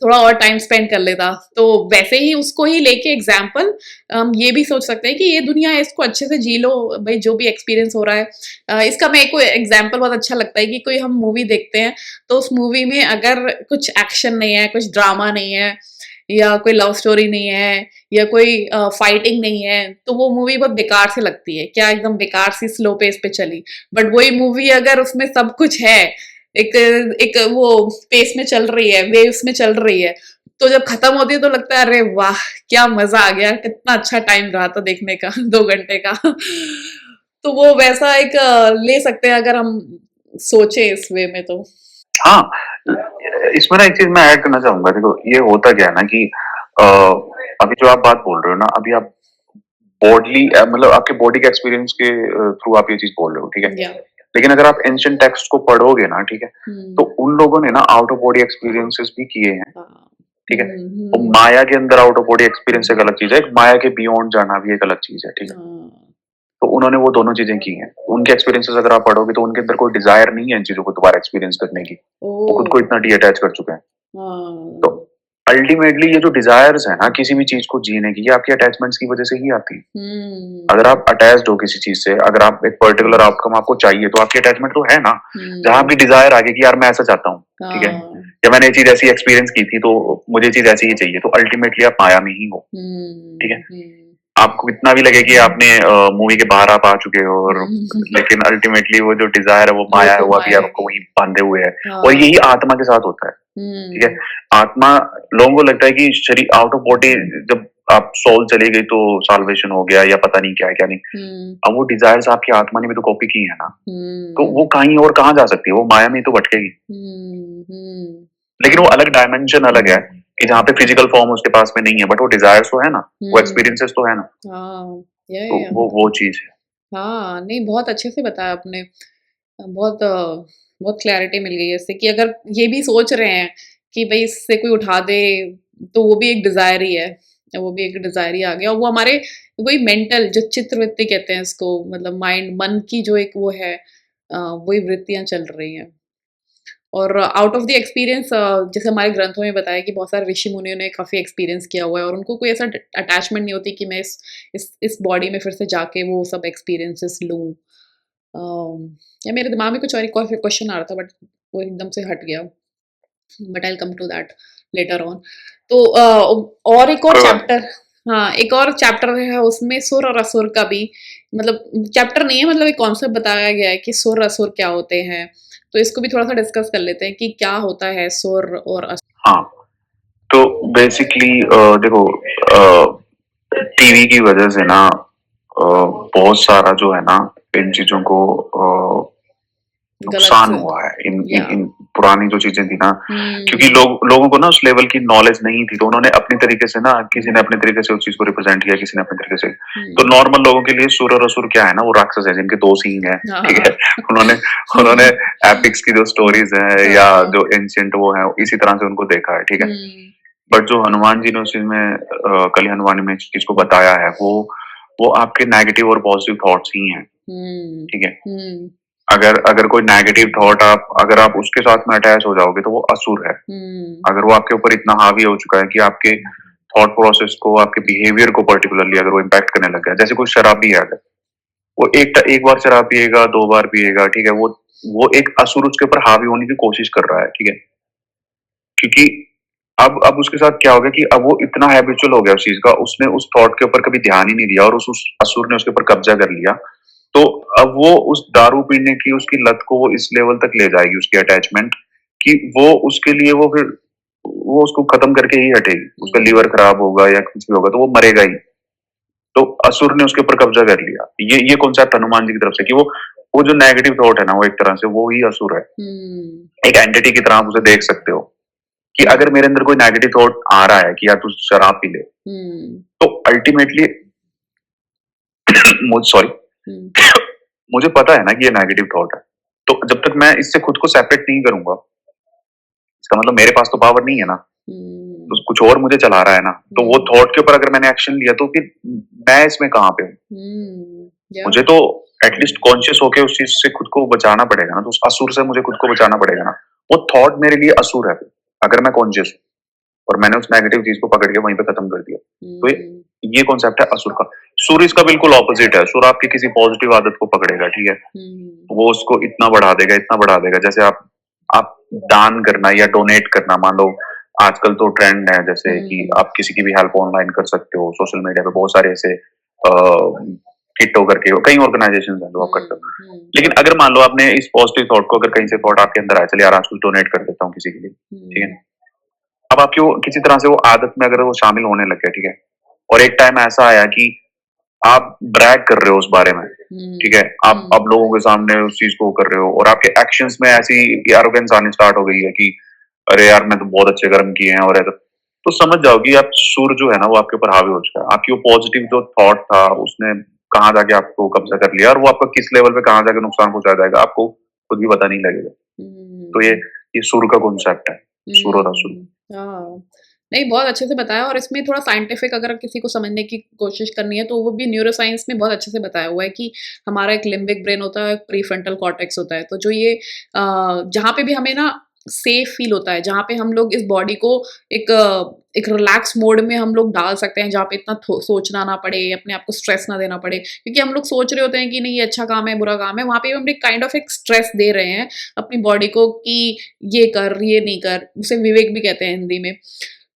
थोड़ा और टाइम स्पेंड कर लेता। तो वैसे ही उसको ही लेके एग्ज़ाम्पल हम ये भी सोच सकते हैं कि ये दुनिया है, इसको अच्छे से जी लो, भई जो भी एक्सपीरियंस हो रहा है। इसका मेरे को एग्ज़ाम्पल बहुत अच्छा लगता है कि कोई हम मूवी देखते हैं, तो उस मूवी में अगर कुछ एक्शन नहीं है, कुछ ड्रामा नहीं है या कोई लव स्टोरी नहीं है या कोई फाइटिंग नहीं है, तो वो मूवी बहुत बेकार सी लगती है। क्या एकदम बेकार सी स्लो पेस पे चली। बट वही मूवी अगर उसमें सब कुछ है, एक एक वो पेस में चल रही है, वेव्स में चल रही है, तो जब खत्म होती है तो लगता है अरे वाह! क्या मज़ा आ गया, कितना अच्छा टाइम रहा था देखने का 2 घंटे का। तो वो वैसा एक ले सकते हैं अगर हम सोचें इस वे में तो। हाँ, इसमें ना एक चीज़ मैं ऐड करना चाहूँगा। देखो, ये होता क्या है ना कि अ, अभी जो आप बात बोल रहे हो ना, अभी आप मतलब आपके बॉडी के एक्सपीरियंस के थ्रू आप ये चीज़ बोल रहे हो, ठीक है? या। लेकिन अगर आप एंशिएंट टेक्स्ट को पढ़ोगे ना, ठीक है? तो हुँ। उन लोगों ने ना आउट ऑफ बॉडी एक्सपीरियंसेस भी किए हैं, हाँ। ठीक है? हुँ, तो हुँ। माया के अंदर आउट ऑफ बॉडी एक्सपीरियंस एक अलग चीज़ है, एक माया के बियॉन्ड जाना भी एक अलग चीज़ है, ठीक है? हाँ। तो उन्होंने वो दोनों चीज़ें की हैं। उनके एक्सपीरियंसेस अगर आप पढ़ोगे तो उनके अंदर कोई डिज़ायर नहीं है इन चीज़ों को दोबारा एक्सपीरियंस करने की। वो खुद को ओह! इतना डिअटैच कर चुके हैं। तो हाँ। अल्टीमेटली ये जो डिज़ायर्स है ना किसी भी चीज़ को जीने की, ये आपकी अटैचमेंट्स की वज़ह से ही आती है। अगर हुँ। आप अटैच्ड हो किसी चीज़ से, अगर आप एक पर्टिकुलर आउटकम आपको चाहिए, तो आपकी अटैचमेंट तो है ना। जहाँ हुँ। आपकी डिज़ायर आ गई कि यार मैं ऐसा चाहता हूँ, ठीक है? हाँ। या मैंने ये चीज़ ऐसी एक्सपीरियंस की थी, तो मुझे ये चीज़ ऐसी ही चाहिए, तो अल्टीमेटली आप माया में ही हो, ठीक है? हुँ। हुँ। आपको इतना भी लगे कि आपने मूवी के बाहर आप आ चुके हो, और लेकिन अल्टीमेटली वो जो डिजायर है वो वो माया है, तो वो अभी माया आपको ही वहीं बांधे हुए है। और हाँ यही आत्मा के साथ होता है, ठीक है। हम्म आत्मा, लोगों को लगता है कि शरीर आउट ऑफ बॉडी, जब आप सोल चली गई तो साल्वेशन हो गया या पता नहीं क्या है क्या नहीं। हम्म अब वो डिजायर्स आपकी आत्मा ने भी तो कॉपी की है ना, तो वो हम्म कहीं और कहाँ जा सकती है, वो माया में ही तो भटकेगी। हम्म लेकिन वो अलग डायमेंशन अलग है कि जहाँ पे फिजिकल फॉर्म उसके पास में नहीं है, बट वो डिजायर्स तो है ना, वो हम्म एक्सपीरियंसेस तो है ना। हाँ तो या वो चीज है। हाँ नहीं बहुत अच्छे से बताया आपने बहुत बहुत क्लैरिटी मिल गई है इससे कि अगर ये भी सोच रहे हैं कि भाई इससे कोई उठा दे तो वो भी एक डिजायर ही है वो भी एक डिजायर ही आ गया और वो हमारे वही मेंटल जो चित्रवृत्ति कहते हैं इसको मतलब माइंड मन की जो एक वो है वही वृत्तियां चल रही हैं और आउट ऑफ द एक्सपीरियंस जैसे हमारे ग्रंथों में बताया कि बहुत सारे ऋषि मुनियों ने काफ़ी एक्सपीरियंस किया हुआ है और उनको कोई ऐसा अटैचमेंट नहीं होती कि मैं इस बॉडी में फिर से जाके वो सब एक्सपीरियंसेस लूँ या मेरे दिमाग में कुछ और एक और क्वेश्चन आ रहा था बट वो एकदम से हट गया but I come to that later on तो और एक और कोई बात चैप्टर हाँ एक और चैप्टर है उसमें सुर और असुर का भी मतलब चैप्टर नहीं है मतलब एक कॉन्सेप्ट बताया गया है कि सुर असुर क्या होते हैं तो इसको भी थोड़ा सा डिस्कस कर लेते हैं कि क्या होता है सुर और असुर नहीं। हाँ, तो बेसिकली देखो, टीवी की वजह से ना बहुत सारा जो है ना, इन चीजों को गलत नुकसान हुआ है, इन इन या इन पुरानी जो चीजें थी ना, क्योंकि हम्म लोगों को ना उस लेवल की नॉलेज नहीं थी, तो उन्होंने अपनी तरीके से ना, किसी ने अपने तरीके से उस चीज को रिप्रेजेंट किया, किसी ने अपने तरीके से। तो हम्म नॉर्मल लोगों के लिए सुर और असुर क्या है ना, वो राक्षस है जिनके दो सींग है, ठीक है। हाँ उन्होंने उन्होंने एपिक्स की जो स्टोरीज है या हाँ जो एंशियंट वो है, इसी तरह से उनको देखा है, ठीक है। हम्म बट जो हनुमान जी ने उस चीज में कली हनुमान में इस चीज को बताया है, वो आपके नेगेटिव और पॉजिटिव थॉट्स ही हैं, हम्म ठीक है। हम्म अगर अगर कोई नेगेटिव थॉट आप, अगर आप उसके साथ में अटैच हो जाओगे तो वो असुर है। हम्म अगर वो आपके ऊपर इतना हावी हो चुका है कि आपके थॉट प्रोसेस को, आपके बिहेवियर को पर्टिकुलरली अगर वो इम्पैक्ट करने लग गया, जैसे कोई शराबी है, अगर वो एक बार शराब पिएगा, दो बार पिएगा, ठीक है, वो एक असुर उसके ऊपर हावी होने की कोशिश कर रहा है, ठीक है। क्योंकि अब उसके साथ क्या हो गया कि अब वो इतना हैबिचुअल हो गया उस चीज का, उसने उस थॉट के ऊपर कभी ध्यान ही नहीं दिया और उस असुर ने उसके ऊपर कब्जा कर लिया। तो अब वो उस दारू पीने की उसकी लत को वो इस लेवल तक ले जाएगी, उसकी अटैचमेंट, कि वो उसके लिए वो फिर वो उसको खत्म करके ही हटेगी, उसका लीवर हम्म खराब होगा या कुछ भी होगा तो वो मरेगा ही। तो असुर ने उसके ऊपर कब्जा कर लिया। ये कॉन्सेप्ट हनुमान जी की तरफ से कि वो जो नेगेटिव थॉट है ना, वो एक तरह से वो ही असुर है। हम्म एक एंटिटी की तरह आप उसे देख सकते हो कि हम्म अगर मेरे अंदर कोई नेगेटिव थॉट आ रहा है कि यार तू शराब पी ले, हम्म तो अल्टीमेटली मुझे सॉरी हम्म मुझे पता है ना कि ये नेगेटिव थॉट है। तो जब तक मैं इससे खुद को सेपरेट नहीं करूंगा, इसका मतलब मेरे पास तो पावर नहीं है ना, हम्म तो कुछ और मुझे चला रहा है ना। तो वो हम्म थॉट के ऊपर अगर मैंने एक्शन लिया तो फिर मैं इसमें कहाँ पे हूँ? या मुझे तो एटलीस्ट कॉन्शियस होके उस चीज से खुद को बचाना पड़ेगा ना, तो उस असुर से मुझे खुद को बचाना पड़ेगा ना। वो थॉट मेरे लिए असुर है अगर मैं कॉन्शियस हूँ और मैंने उस नेगेटिव चीज को पकड़ के वहीं पे खत्म कर दिया। तो हम्म ये कॉन्सेप्ट है असुर का। सुर इसका बिल्कुल ऑपोजिट है। सुर आपकी किसी पॉजिटिव आदत को पकड़ेगा, ठीक है, हम्म वो उसको इतना बढ़ा देगा। जैसे आप दान करना या डोनेट करना, मान लो आजकल तो ट्रेंड है जैसे कि हम्म आप किसी की भी हेल्प ऑनलाइन कर सकते हो, सोशल मीडिया पे बहुत सारे ऐसे किट्टो करके कई ऑर्गेनाइजेशन है जो आप करते हो। लेकिन अगर मान लो आपने इस पॉजिटिव थॉट को, अगर कहीं से थॉट आपके अंदर आया, चलिए यार आज कुछ डोनेट कर देता हूँ किसी के लिए, ठीक है। हम्म अब आपकी वो किसी तरह से वो आदत में अगर वो शामिल होने लग गया, ठीक है, और एक टाइम ऐसा आया कि आप ब्रैग कर रहे हो उस बारे में, ठीक है, आप लोगों के सामने उस चीज को कर रहे हो और आपके एक्शंस में ऐसी एरोगेंस आनी स्टार्ट हो गई है कि अरे यार मैं तो बहुत अच्छे कर्म किए हैं और ऐसा, तो समझ जाओ कि आप सूर जो है ना वो आपके ऊपर हावी हो चुका है। आपकी वो पॉजिटिव जो थॉट था उसने कहाँ जाके आपको कब्जा कर लिया और वो आपका किस लेवल पे कहाँ जाके नुकसान पहुंचा जाएगा आपको खुद भी पता नहीं लगेगा। तो हम्म ये सुर का कॉन्सेप्ट है, सुर और असुर। हाँ नहीं बहुत अच्छे से बताया और इसमें थोड़ा साइंटिफिक अगर किसी को समझने की कोशिश करनी है तो वो भी न्यूरो साइंस में बहुत अच्छे से बताया हुआ है कि हमारा एक लिम्बिक ब्रेन होता है, प्री फ्रंटल कॉर्टेक्स होता है। तो जो ये जहाँ पे भी हमें ना सेफ फील होता है, जहाँ पे हम लोग इस बॉडी को एक एक रिलैक्स मोड में हम लोग डाल सकते हैं, जहाँ पे इतना सोचना ना पड़े, अपने आप को स्ट्रेस ना देना पड़े, क्योंकि हम लोग सोच रहे होते हैं कि नहीं ये अच्छा काम है बुरा काम है, वहाँ पे हम एक काइंड ऑफ एक स्ट्रेस दे रहे हैं अपनी बॉडी को कि ये कर ये नहीं कर, उसे विवेक भी कहते हैं हिंदी में।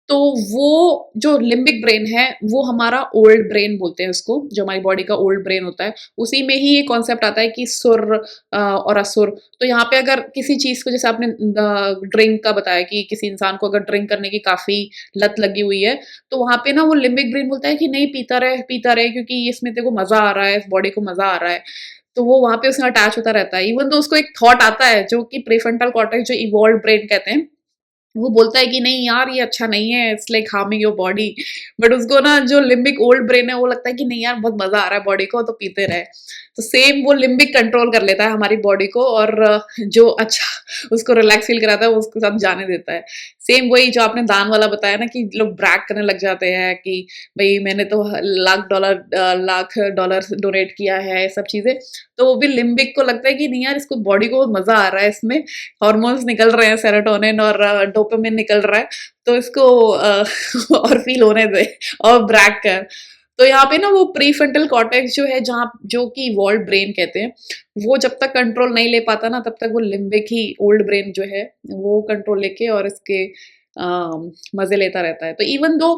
तो वो जो लिम्बिक ब्रेन है वो हमारा ओल्ड ब्रेन बोलते हैं उसको, जो हमारी बॉडी का ओल्ड ब्रेन होता है, उसी में ही ये कॉन्सेप्ट आता है कि सुर और असुर। तो यहाँ पे अगर किसी चीज को, जैसे आपने ड्रिंक का बताया कि किसी इंसान को अगर ड्रिंक करने की काफी लत लगी हुई है, तो वहां पे ना वो लिम्बिक ब्रेन बोलता है कि नहीं, पीता रहे क्योंकि इसमें तेरे को मजा आ रहा है, इस बॉडी को मजा आ रहा है। तो वो वहां पे उसमें अटैच होता रहता है, इवन तो उसको एक थॉट आता है जो कि प्रीफ्रंटल कॉर्टेक्स, जो इवॉल्व ब्रेन कहते हैं, वो बोलता है कि नहीं यार ये अच्छा नहीं है, it's like harming your body. But उसको ना जो लिम्बिक ओल्ड ब्रेन है वो लगता है कि नहीं यार बहुत मजा आ रहा है बॉडी को, तो पीते रहे। तो सेम वो लिम्बिक कंट्रोल कर लेता है हमारी बॉडी को, और जो अच्छा उसको रिलैक्स फील कराता है वो उसको सब जाने देता है। सेम वही जो आपने दान वाला बताया ना, कि लोग ब्रैग करने लग जाते हैं कि भाई मैंने तो लाख डॉलर डोनेट किया है, ये सब चीजें। तो वो भी लिम्बिक को लगता है कि नहीं यार इसको बॉडी को मजा आ रहा है, इसमें हॉर्मोन्स निकल रहे हैं, सेरोटोनिन और डोपामिन निकल रहा है, तो इसको और फील होने दे और ब्रैक कर। तो यहाँ पे ना वो प्रीफ्रंटल कॉर्टेक्स जो है, जहाँ जो कि इवॉल्व ब्रेन कहते हैं, वो जब तक कंट्रोल नहीं ले पाता ना, तब तक वो लिम्बिक ही ओल्ड ब्रेन जो है वो कंट्रोल लेके और इसके मजे लेता रहता है। तो इवन दो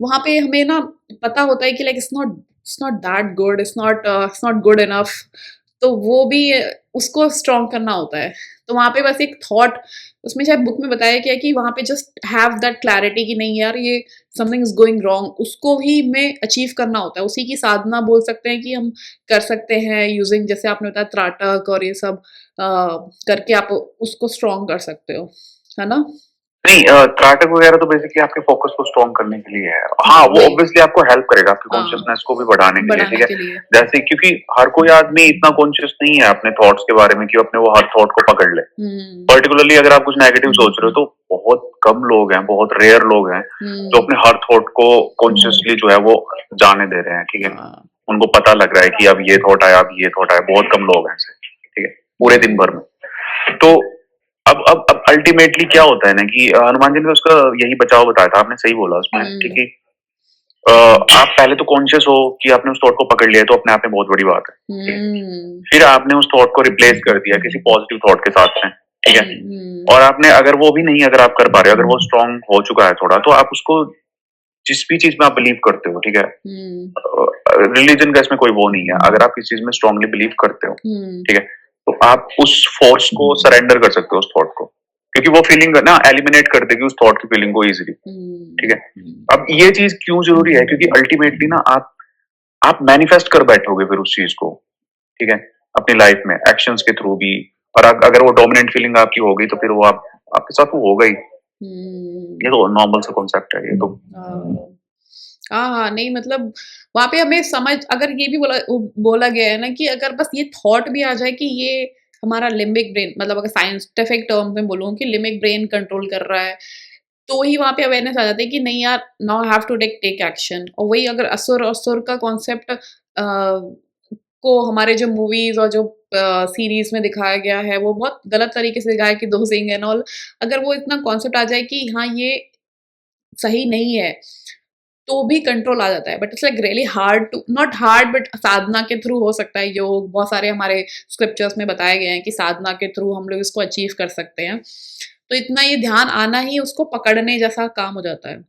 वहां पे हमें ना पता होता है कि like it's not that good, it's not good enough, तो वो भी उसको स्ट्रॉन्ग करना होता है। तो वहां पे बस एक थॉट, उसमें शायद बुक में बताया गया कि वहां पे जस्ट हैव दैट क्लैरिटी कि नहीं यार ये समथिंग इज गोइंग रॉन्ग, उसको ही में अचीव करना होता है। उसी की साधना बोल सकते हैं कि हम कर सकते हैं, यूजिंग जैसे आपने बताया त्राटक और ये सब करके आप उसको स्ट्रॉन्ग कर सकते हो, है ना। नहीं, त्राटक वगैरह तो बेसिकली आपके फोकस को स्ट्रॉन्ग करने के लिए है। हाँ, वो वही, ऑब्वियसली आपको हेल्प करेगा आपकी हाँ, कॉन्शियसनेस को भी बढ़ाने के लिए, ठीक बढ़ाने है। के लिए। जैसे क्योंकि हर कोई आदमी इतना कॉन्शियस नहीं है अपने थॉट्स के बारे में कि वो अपने वो हर थॉट को पकड़ ले। पर्टिकुलरली अगर आप कुछ नेगेटिव सोच रहे हो तो बहुत कम लोग हैं, बहुत रेयर लोग हैं जो अपने हर थॉट को कॉन्शियसली जो है वो जाने दे रहे हैं, ठीक है। हाँ, उनको पता लग रहा है कि अब ये थॉट आया, अब ये थॉट आया, बहुत कम लोग हैं ऐसे, ठीक है, पूरे दिन भर में। तो अब अल्टीमेटली क्या होता है ना कि हनुमान जी ने तो उसका यही बचाव बताया था, आपने सही बोला उसमें, ठीक है। आप पहले तो कॉन्शियस हो कि आपने उस थॉट को पकड़ लिया, तो अपने आप में बहुत बड़ी बात है, ठीक है। फिर आपने उस थॉट को रिप्लेस कर दिया किसी पॉजिटिव थॉट के साथ में, ठीक है। और आपने अगर वो भी नहीं, अगर आप कर पा रहे हो, अगर वो स्ट्रांग हो चुका है थोड़ा, तो आप उसको जिस भी चीज में आप बिलीव करते हो, ठीक है, रिलीजन का इसमें कोई वो नहीं है, अगर आप किसी चीज में स्ट्रांगली बिलीव करते हो, ठीक है, तो आप उस फोर्स को सरेंडर कर सकते हो, उस थॉट को, क्योंकि वो फीलिंग ना एलिमिनेट कर देगी उस थॉट की फीलिंग को इजीली, ठीक है। अब ये चीज क्यों जरूरी है, क्योंकि अल्टीमेटली ना आप मैनिफेस्ट कर बैठोगे फिर उस चीज को, ठीक है, अपनी लाइफ में एक्शंस के थ्रू भी। और अगर वो डोमिनेंट फीलिंग आपकी हो गई तो फिर वो आपके साथ वो होगा ही। ये तो नॉर्मल सा कॉन्सेप्ट है, ये तो। हाँ हाँ, नहीं मतलब वहां पे हमें समझ, अगर ये भी बोला गया है ना कि अगर बस ये थॉट भी आ जाए कि ये हमारा लिम्बिक ब्रेन, मतलब अगर साइंटिफिक टर्म में बोलूँ कि लिम्बिक ब्रेन कंट्रोल कर रहा है, तो ही वहां पे अवेयरनेस आ जाती है कि नहीं यार, now have to take action. और वही अगर असुर और सुर का कॉन्सेप्ट को हमारे जो मूवीज और जो सीरीज में दिखाया गया है, वो बहुत गलत तरीके से दिखाया है कि दो सिंग एंड ऑल, अगर वो इतना कॉन्सेप्ट आ जाए कि हाँ ये सही नहीं है, तो भी कंट्रोल आ जाता है। But it's like really hard to, not hard but साधना के थ्रू हो सकता है। योग बहुत सारे हमारे स्क्रिप्चर्स में बताए गए हैं कि साधना के थ्रू हम लोग इसको अचीव कर सकते हैं। तो इतना ये ध्यान आना ही उसको पकड़ने जैसा काम हो जाता है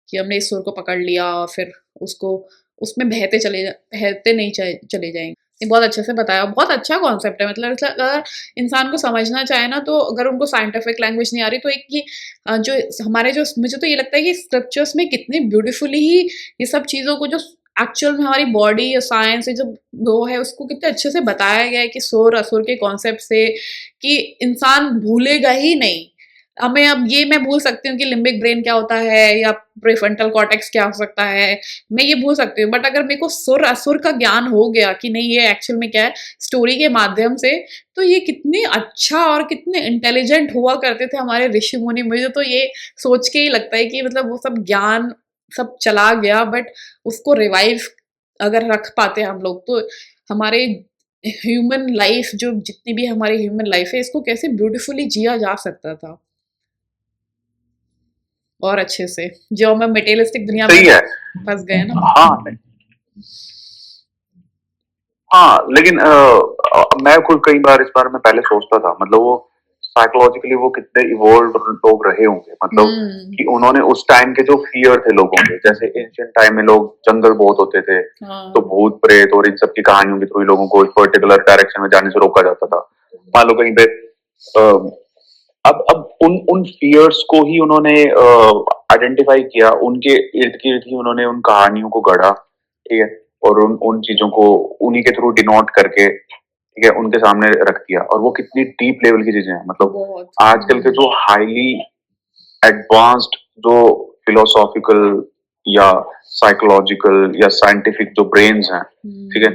कि हमने इस सुर को पकड़ लिया और फिर उसको उसमें बहते नहीं चले जाएंगे। ये बहुत अच्छे से बताया, बहुत अच्छा कॉन्सेप्ट है। मतलब अगर इंसान को समझना चाहे ना, तो अगर उनको साइंटिफिक लैंग्वेज नहीं आ रही, तो एक ये जो हमारे जो, मुझे तो ये लगता है कि स्क्रिप्चर्स में कितने ब्यूटीफुली ही ये सब चीज़ों को, जो एक्चुअल में हमारी बॉडी या साइंस जो वो है, उसको कितने अच्छे से बताया गया है कि सुर असुर के कॉन्सेप्ट से, कि इंसान भूलेगा ही नहीं। हमें अब ये मैं भूल सकती हूँ कि लिम्बिक ब्रेन क्या होता है या प्रीफ्रंटल कॉर्टेक्स क्या हो सकता है, मैं ये भूल सकती हूँ। बट अगर मेरे को सुर असुर का ज्ञान हो गया कि नहीं ये एक्चुअल में क्या है, स्टोरी के माध्यम से, तो ये कितने अच्छा और कितने इंटेलिजेंट हुआ करते थे हमारे ऋषि मुनि। मुझे तो ये सोच के ही लगता है कि मतलब वो सब ज्ञान सब चला गया, बट उसको रिवाइव अगर रख पाते हम लोग, तो हमारे ह्यूमन लाइफ, जो जितनी भी हमारी ह्यूमन लाइफ है, इसको कैसे ब्यूटीफुली जिया जा सकता था और अच्छे से, जो हम मटेरियलिस्टिक दुनिया में सही है। फंस गए ना। हाँ हाँ, लेकिन मैं कोई कई बार इस बारे में पहले सोचता था, मतलब वो साइकोलॉजिकली वो कितने इवॉल्व लोग रहे होंगे, मतलब कि उन्होंने उस टाइम के जो फियर थे लोगों के, जैसे एंशियंट टाइम में लोग जंगल बहुत होते थे, तो भूत प्रेत और इन सब की कहानियों के थ्रू लोगों को एक पर्टिकुलर डायरेक्शन में जाने से रोका जाता था। मान लो कहीं पे अब उन उन फियर्स को ही उन्होंने आइडेंटिफाई किया, उनके इर्द गिर्द ही उन्होंने उन कहानियों को गढ़ा, ठीक है, और उन उन चीजों को उन्हीं के थ्रू डिनोट करके, ठीक है, उनके सामने रख दिया। और वो कितनी डीप लेवल की चीजें हैं, मतलब आजकल के जो हाईली एडवांस्ड जो फिलोसॉफिकल या साइकोलॉजिकल या साइंटिफिक जो ब्रेन्स हैं, ठीक है,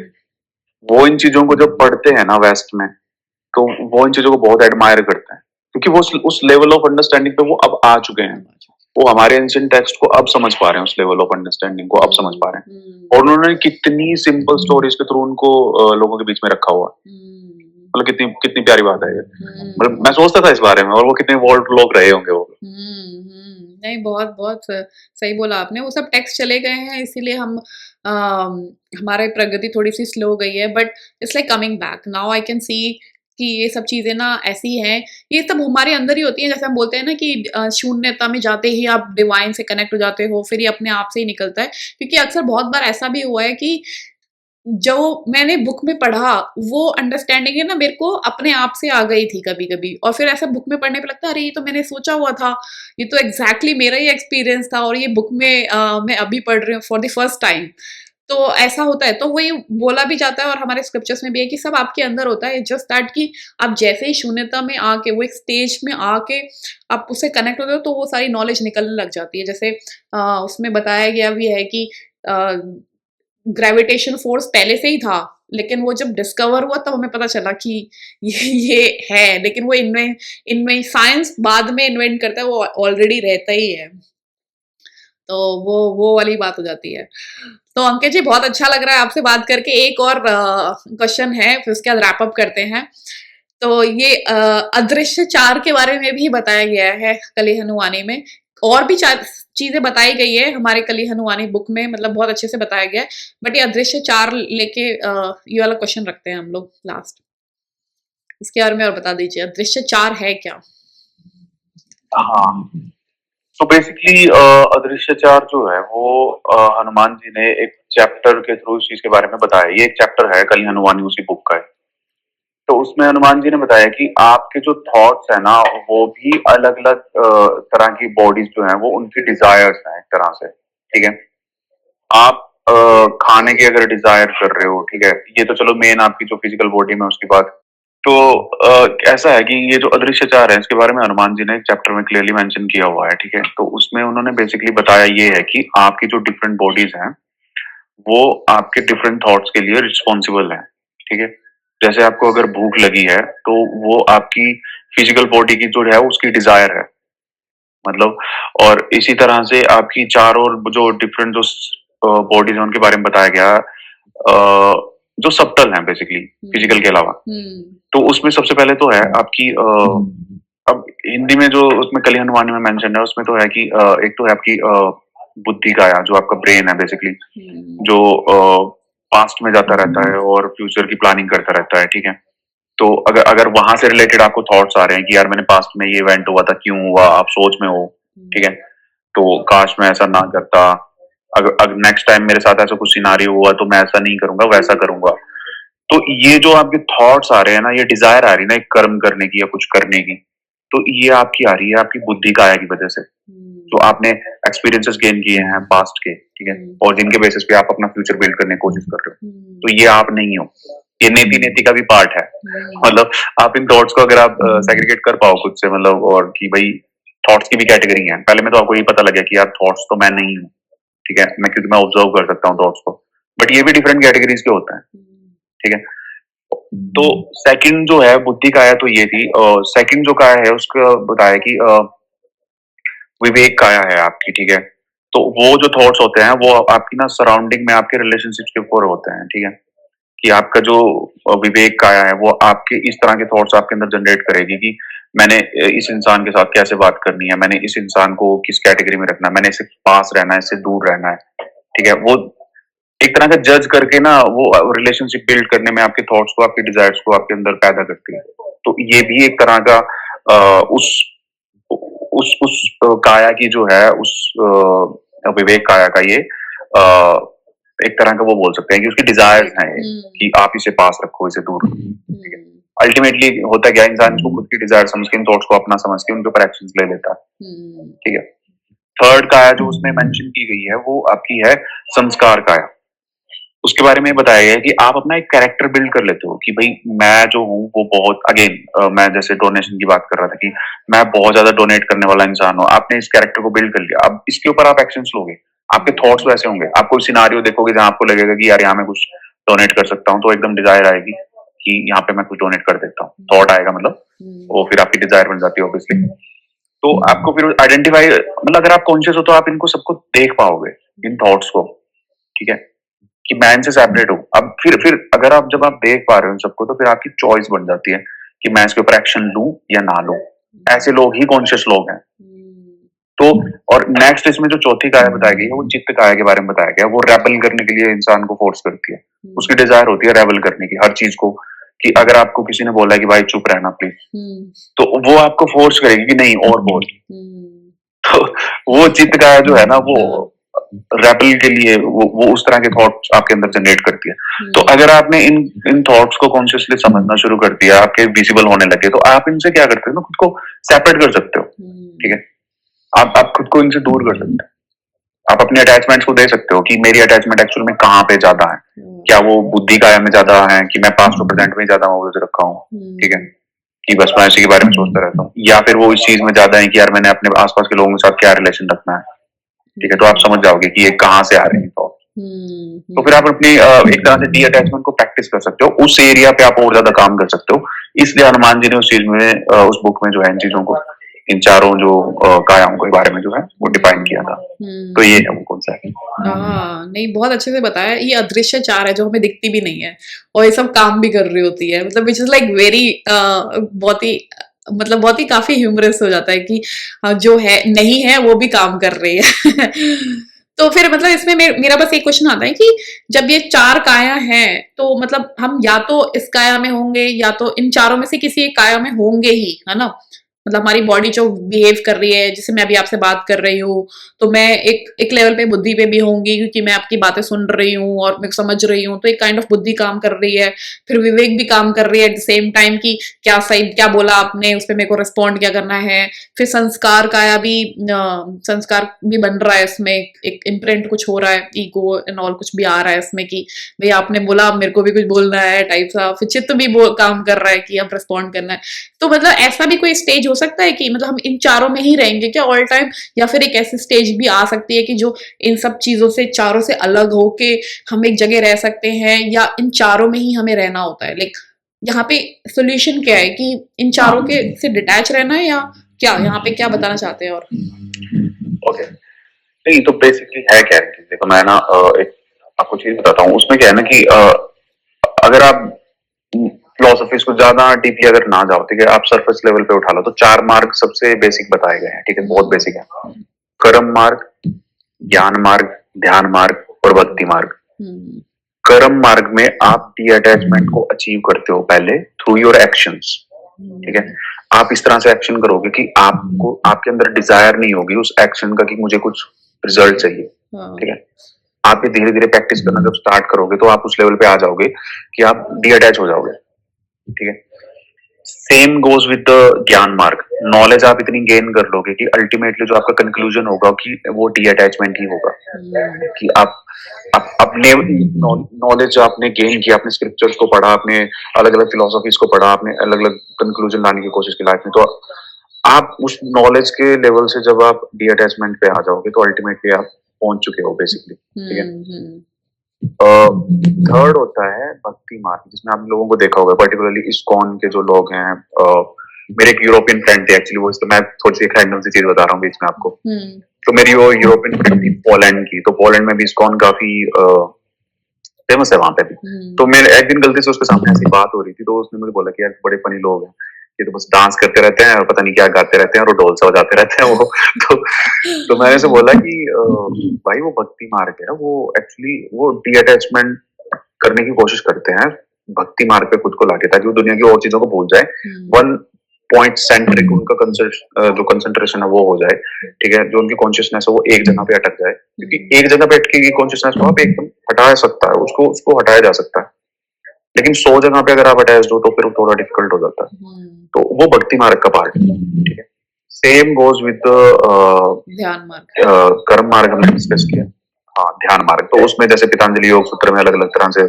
वो इन चीजों को जब पढ़ते हैं ना वेस्ट में, तो वो इन चीजों को बहुत एडमायर करते हैं, क्योंकि वो उस लेवल ऑफ अंडरस्टैंडिंग पे वो अब आ चुके हैं। वो हमारे एंशिएंट टेक्स्ट को अब समझ पा रहे हैं, उस लेवल ऑफ अंडरस्टैंडिंग को अब समझ पा रहे हैं। और उन्होंने कितनी सिंपल स्टोरीज के थ्रू उनको लोगों के बीच में रखा हुआ, मतलब कितनी कितनी प्यारी बात है ये। मतलब मैं सोचता था इस बारे में, और वो कितने वॉल्ड लोग रहे होंगे वो। नहीं, बहुत बहुत सही बोला आपने। वो सब टेक्स्ट चले गए हैं, इसीलिए हम हमारी प्रगति थोड़ी सी स्लो हो गई है, but it's like coming back now. I can see कि ये सब चीज़ें ना ऐसी हैं, ये सब हमारे अंदर ही होती हैं। जैसे हम बोलते हैं ना कि शून्यता में जाते ही आप डिवाइन से कनेक्ट हो जाते हो, फिर ये अपने आप से ही निकलता है। क्योंकि अक्सर बहुत बार ऐसा भी हुआ है कि जो मैंने बुक में पढ़ा, वो अंडरस्टैंडिंग है ना, मेरे को अपने आप से आ गई थी कभी-कभी, और फिर ऐसा बुक में पढ़ने पे लगता है, अरे ये तो मैंने सोचा हुआ था, ये तो एग्ज़ैक्टली मेरा ही एक्सपीरियंस था, और ये बुक में मैं अभी पढ़ रही हूँ फॉर द फर्स्ट टाइम। तो ऐसा होता है, तो वही बोला भी जाता है और हमारे स्क्रिप्चर्स में भी है कि सब आपके अंदर होता है। जस्ट दैट कि आप जैसे ही शून्यता में आके, वो एक स्टेज में आके आप उससे कनेक्ट होते हो, तो वो सारी नॉलेज निकलने लग जाती है। जैसे उसमें बताया गया भी है कि ग्रेविटेशन फोर्स पहले से ही था, लेकिन वो जब डिस्कवर हुआ तब हमें पता चला कि ये है, लेकिन वो इनमें साइंस बाद में इन्वेंट करता है, वो ऑलरेडी रहता ही है। तो वो वाली बात हो जाती है। तो अंकित जी, बहुत अच्छा लग रहा है आपसे बात करके। एक और क्वेश्चन है, फिर उसके बाद रैप अप करते हैं। तो ये अदृश्य 4 के बारे में भी बताया गया है कली हनुमानी में, और भी चीजें बताई गई है हमारे कली हनुमानी बुक में, मतलब बहुत अच्छे से बताया गया है। बट ये अदृश्य 4 लेके ये वाला क्वेश्चन रखते हैं हम लोग लास्ट। इसके बारे में और बता दीजिए, अदृश्य 4 है क्या? हाँ, तो बेसिकली अदृश्य 4 जो है वो हनुमान जी ने एक चैप्टर के थ्रू इस चीज के बारे में बताया। ये एक चैप्टर है कली हनुमानी, उसी बुक का है। तो उसमें हनुमान जी ने बताया कि आपके जो थॉट्स है ना, वो भी अलग अलग तरह की बॉडीज जो है वो उनकी डिजायर्स हैं एक तरह से, ठीक है। आप खाने की अगर डिजायर कर रहे हो, ठीक है, ये तो चलो मेन आपकी जो फिजिकल बॉडी में उसकी बात। तो ऐसा है कि ये जो अदृश्य 4 है, इसके बारे में हनुमान जी ने एक चैप्टर में क्लियरली मेंशन किया हुआ है, ठीक है। तो उसमें उन्होंने बेसिकली बताया ये है कि आपकी जो डिफरेंट बॉडीज हैं, वो आपके डिफरेंट थॉट्स के लिए रिस्पॉन्सिबल है, ठीक है। जैसे आपको अगर भूख लगी है, तो वो आपकी फिजिकल बॉडी की जो है उसकी डिजायर है, मतलब। और इसी तरह से आपकी 4 और जो डिफरेंट जो बॉडीज है उनके बारे में बताया गया, जो सबटल है बेसिकली फिजिकल के अलावा। तो उसमें सबसे पहले तो है आपकी अब हिंदी में जो उसमें कली हनुमानी में मेंशन है, उसमें तो है कि एक तो है आपकी बुद्धि काया, जो आपका ब्रेन है बेसिकली, जो पास्ट में जाता रहता है और फ्यूचर की प्लानिंग करता रहता है, ठीक है। तो अगर अगर वहां से रिलेटेड आपको थॉट्स आ रहे हैं कि यार मैंने पास्ट में ये इवेंट हुआ था, क्यों हुआ, आप सोच में हो, ठीक है, तो काश मैं ऐसा ना करता, अगर नेक्स्ट टाइम मेरे साथ ऐसा कुछ सिनारियो हुआ तो मैं ऐसा नहीं करूंगा, वैसा करूंगा। तो ये जो आपके थॉट्स आ रहे हैं ना, ये डिजायर आ रही है ना एक कर्म करने की या कुछ करने की, तो ये आपकी आ रही है आपकी बुद्धि काया की वजह से, जो आपने एक्सपीरियंसेस गेन किए हैं पास्ट के, ठीक है, और जिनके बेसिस पे आप अपना फ्यूचर बिल्ड करने की कोशिश कर रहे हो। तो ये आप नहीं हो, ये नेति नेति का भी पार्ट है। मतलब आप इन थॉट्स को अगर आप सेग्रीगेट कर पाओ खुद से, मतलब, और कि भाई थॉट्स की भी कैटेगरी है। पहले में तो आपको ये पता लगे कि यार थॉट्स तो मैं नहीं हूँ, ठीक है, मैं क्योंकि मैं ऑब्जर्व कर सकता हूँ थॉट्स को, बट ये भी डिफरेंट कैटेगरीज के होते हैं, ठीक है। तो सेकंड जो है बुद्धि काया, तो ये थी। सेकंड जो काया है उसका बताया कि विवेक काया है आपकी, ठीक है। तो वो जो थॉट्स होते हैं वो आपकी ना सराउंडिंग में आपके रिलेशनशिप के ऊपर होते हैं, ठीक है, कि आपका जो विवेक काया है वो आपके इस तरह के थॉट्स आपके अंदर जनरेट करेगी कि मैंने इस इंसान के साथ कैसे बात करनी है, मैंने इस इंसान को किस कैटेगरी में रखना है, मैंने इससे पास रहना है, इससे दूर रहना है, ठीक है। वो एक तरह का जज करके ना वो रिलेशनशिप बिल्ड करने में आपके थॉट्स को, आपके डिजायर्स को आपके अंदर पैदा करती है। तो ये भी एक तरह का उस काया की जो है विवेक काया का ये एक तरह का वो बोल सकते हैं कि उसकी डिजायर्स हैं ये, कि आप इसे पास रखो, इसे दूर रखो, ठीक है। अल्टीमेटली होता क्या है, इंसान इसको खुद की डिजायर समझ के, इन थॉट्स को अपना समझ के उनके ऊपर एक्शंस ले लेता है, ठीक है। थर्ड काया जो उसमें मेंशन की गई है वो आपकी है संस्कार काया। उसके बारे में बताया गया है कि आप अपना एक कैरेक्टर बिल्ड कर लेते हो कि भाई मैं जो हूँ वो बहुत अगेन मैं जैसे डोनेशन की बात कर रहा था कि मैं बहुत ज्यादा डोनेट करने वाला इंसान हूँ। आपने इस कैरेक्टर को बिल्ड कर लिया, अब इसके ऊपर आप एक्शंस लोगे, आपके थॉट्स वैसे होंगे। आप कोई सिनारियो देखोगे जहां आपको लगेगा कि यार यहाँ मैं कुछ डोनेट कर सकता हूँ, तो एकदम डिजायर आएगी कि यहाँ पे मैं कुछ डोनेट कर देता हूँ, थॉट आएगा, मतलब वो फिर आपकी डिजायर बन जाती है ऑब्वियसली। तो आपको फिर आइडेंटिफाई, मतलब अगर आप कॉन्शियस हो तो आप इनको सबको देख पाओगे, इन थॉट्स को, ठीक है, कि मैं इनसे सेपरेट हूँ। अब फिर अगर आप जब आप देख पा रहे हो इन सबको, तो फिर आपकी चॉइस बन जाती है कि मैं इसके ऊपर एक्शन लूं या ना लूं। ऐसे लोग ही कॉन्शियस लोग हैं। तो और नेक्स्ट इसमें जो चौथी काया बताई गई है वो चित्त काया के बारे में बताया गया। वो रेबल करने के लिए इंसान को फोर्स करती है, उसकी डिजायर होती है रेबल करने की हर चीज को, कि अगर आपको किसी ने बोला है कि भाई चुप रहना प्लीज, तो वो आपको फोर्स करेगी कि नहीं और बोल। तो वो चित्त काया जो है ना, वो रेबल के लिए वो उस तरह के थॉट्स आपके अंदर जनरेट करती है। तो अगर आपने इन थॉट्स को कॉन्शियसली समझना शुरू कर दिया, आपके विजिबल होने लगे, तो आप इनसे क्या करते हो ना, खुद को सेपरेट कर सकते हो, ठीक है। आप खुद को इनसे दूर कर सकते हो। आप अपने अटैचमेंट्स को दे सकते हो कि मेरी अटैचमेंट एक्चुअल में कहाँ पे ज्यादा है, क्या वो बुद्धि काया में ज्यादा है कि मैं पास्ट और प्रेजेंट में ज्यादा मोबाइल रखा हूँ, ठीक है, कि बस मैं इसी के बारे में सोचता रहता हूँ, या फिर वो इस चीज में ज्यादा है कि यार मैंने अपने आसपास के लोगों के साथ क्या रिलेशन रखना है, ठीक है। तो आप समझ जाओगे कि ये कहाँ से आ रहे हैं थॉट। तो फिर आप अपनी एक तरह से डी अटैचमेंट को प्रैक्टिस कर सकते हो, उस एरिया पे आप और ज्यादा काम कर सकते हो। इसलिए हनुमान जी ने उस चीज में उस बुक में जो है इन चीजों को, इन चारों जो कायाओं के बारे में जो है वो डिफाइन किया था। तो ये है वो कौन सा है। हाँ, नहीं बहुत अच्छे से बताया। ये अदृश्य चार है जो हमें दिखती भी नहीं है और ये सब काम भी कर रही होती है, मतलब विच इज लाइक वेरी बहुत ही मतलब बहुत ही काफी ह्यूमरस हो जाता है कि जो है नहीं है वो भी काम कर रही है। तो फिर मतलब इसमें मेरा बस एक क्वेश्चन आता है कि जब ये चार काया हैं तो मतलब हम या तो इस काया में होंगे या तो इन चारों में से किसी एक काया में होंगे ही, है ना। मतलब हमारी बॉडी जो बिहेव कर रही है, जैसे मैं अभी आपसे बात कर रही हूँ, तो मैं एक लेवल पे बुद्धि पे भी होंगी क्योंकि मैं आपकी बातें सुन रही हूँ और मैं समझ रही हूँ, तो एक काइंड ऑफ बुद्धि काम कर रही है। फिर विवेक भी काम कर रही है एट द सेम टाइम कि क्या सही क्या बोला आपने, उस पर मेरे को रिस्पॉन्ड क्या करना है। फिर संस्कार काया भी संस्कार भी बन रहा है इसमें, एक इम्प्रिंट कुछ हो रहा है, ईगो एंड ऑल कुछ भी आ रहा है इसमें कि भाई आपने बोला मेरे को भी कुछ बोलना है टाइप सा। फिर चित्त भी काम कर रहा है कि अब रिस्पॉन्ड करना है। तो मतलब ऐसा भी कोई स्टेज हो सकता है कि मतलब हम इन चारों में ही रहेंगे क्या ऑल टाइम, या फिर एक ऐसी स्टेज भी आ सकती है कि जो इन सब चीजों से चारों से अलग हो के हम एक जगह रह सकते हैं, या इन चारों में ही हमें रहना होता है। लाइक यहाँ पे सोल्यूशन क्या है कि इन चारों के से डिटैच रहना है या क्या, यहाँ पे क्या बताना चाहते हैं। और ओके, नहीं तो बेसिकली है क्या, देखो मैं ना एक आपको चीज बताता हूँ। उसमें क्या है ना कि अगर आप फिलोसफीज को ज्यादा डीपली अगर ना जाओ, ठीक है, आप सरफेस लेवल पे उठा लो, तो चार मार्ग सबसे बेसिक बताए गए हैं, ठीक है, बहुत बेसिक है। कर्म मार्ग, ज्ञान मार्ग, ध्यान मार्ग और भक्ति मार्ग। कर्म मार्ग में आप डी अटैचमेंट को अचीव करते हो पहले थ्रू योर एक्शंस, ठीक है। आप इस तरह से एक्शन करोगे कि आपको आपके अंदर डिजायर नहीं होगी उस एक्शन का कि मुझे कुछ रिजल्ट चाहिए, ठीक है। आप ये धीरे धीरे प्रैक्टिस करना जब स्टार्ट करोगे तो आप उस लेवल पे आ जाओगे कि आप डी अटैच हो जाओगे, ठीक है। सेम गोज विद द ज्ञान मार्ग। नॉलेज आप इतनी गेन कर लोगे कि अल्टीमेटली जो आपका कंक्लूजन होगा कि वो डी अटैचमेंट ही होगा, कि आप अपने नॉलेज आपने गेन किया, अपने स्क्रिप्चर्स को पढ़ा, आपने अलग अलग फिलोसफीज को पढ़ा, आपने अलग अलग कंक्लूजन लाने की कोशिश की लाइफ में, तो आप उस नॉलेज के लेवल से जब आप डी अटैचमेंट पे आ जाओगे तो अल्टीमेटली आप पहुंच चुके हो बेसिकली, ठीक है। थर्ड होता है भक्ति मार्ग, जिसमें आप लोगों को देखा होगा, पर्टिकुलरली इस्कॉन के जो लोग हैं। मेरे एक यूरोपियन फ्रेंड थे एक्चुअली, वो इसको मैं थोड़ी सी रैंडम सी चीज बता रहा हूँ बीच में आपको। तो मेरी वो यूरोपियन फ्रेंड थी पोलैंड की, तो पोलैंड में भी इस्कॉन काफी फेमस है वहां पे भी। तो मेरे एक दिन गलती से उसके सामने ऐसी बात हो रही थी, तो उसने मुझे बोला कि यार बड़े फनी लोग हैं, ये तो बस डांस करते रहते हैं और पता नहीं क्या गाते रहते हैं और ढोल सा बजाते रहते हैं वो। तो मैंने से बोला कि भाई वो भक्ति मार्ग है, वो एक्चुअली वो डी अटैचमेंट करने की कोशिश करते हैं भक्ति मार्ग पे खुद को लाके, ताकि वो दुनिया की और चीजों को भूल जाए। वन पॉइंट सेंट्रिक उनका जो कंसंट्रेशन है वो हो जाए, ठीक है, जो उनकी कॉन्शियसनेस है वो एक जगह पे अटक जाए, क्योंकि एक जगह पे अटकेगी कॉन्शियसनेस को आप एकदम हटा सकता है, उसको उसको हटाया जा सकता है, लेकिन 100 जगह पे अगर आप अटैच हो तो फिर थोड़ा डिफिकल्ट हो जाता है। तो वो भक्ति मार्ग का पार्ट है, ठीक है। सेम गोज विद ध्यान मार्ग। कर्म मार्ग हमने डिस्कस किया, हाँ ध्यान मार्ग, तो उसमें जैसे पतंजलि योग सूत्र में अलग अलग तरह से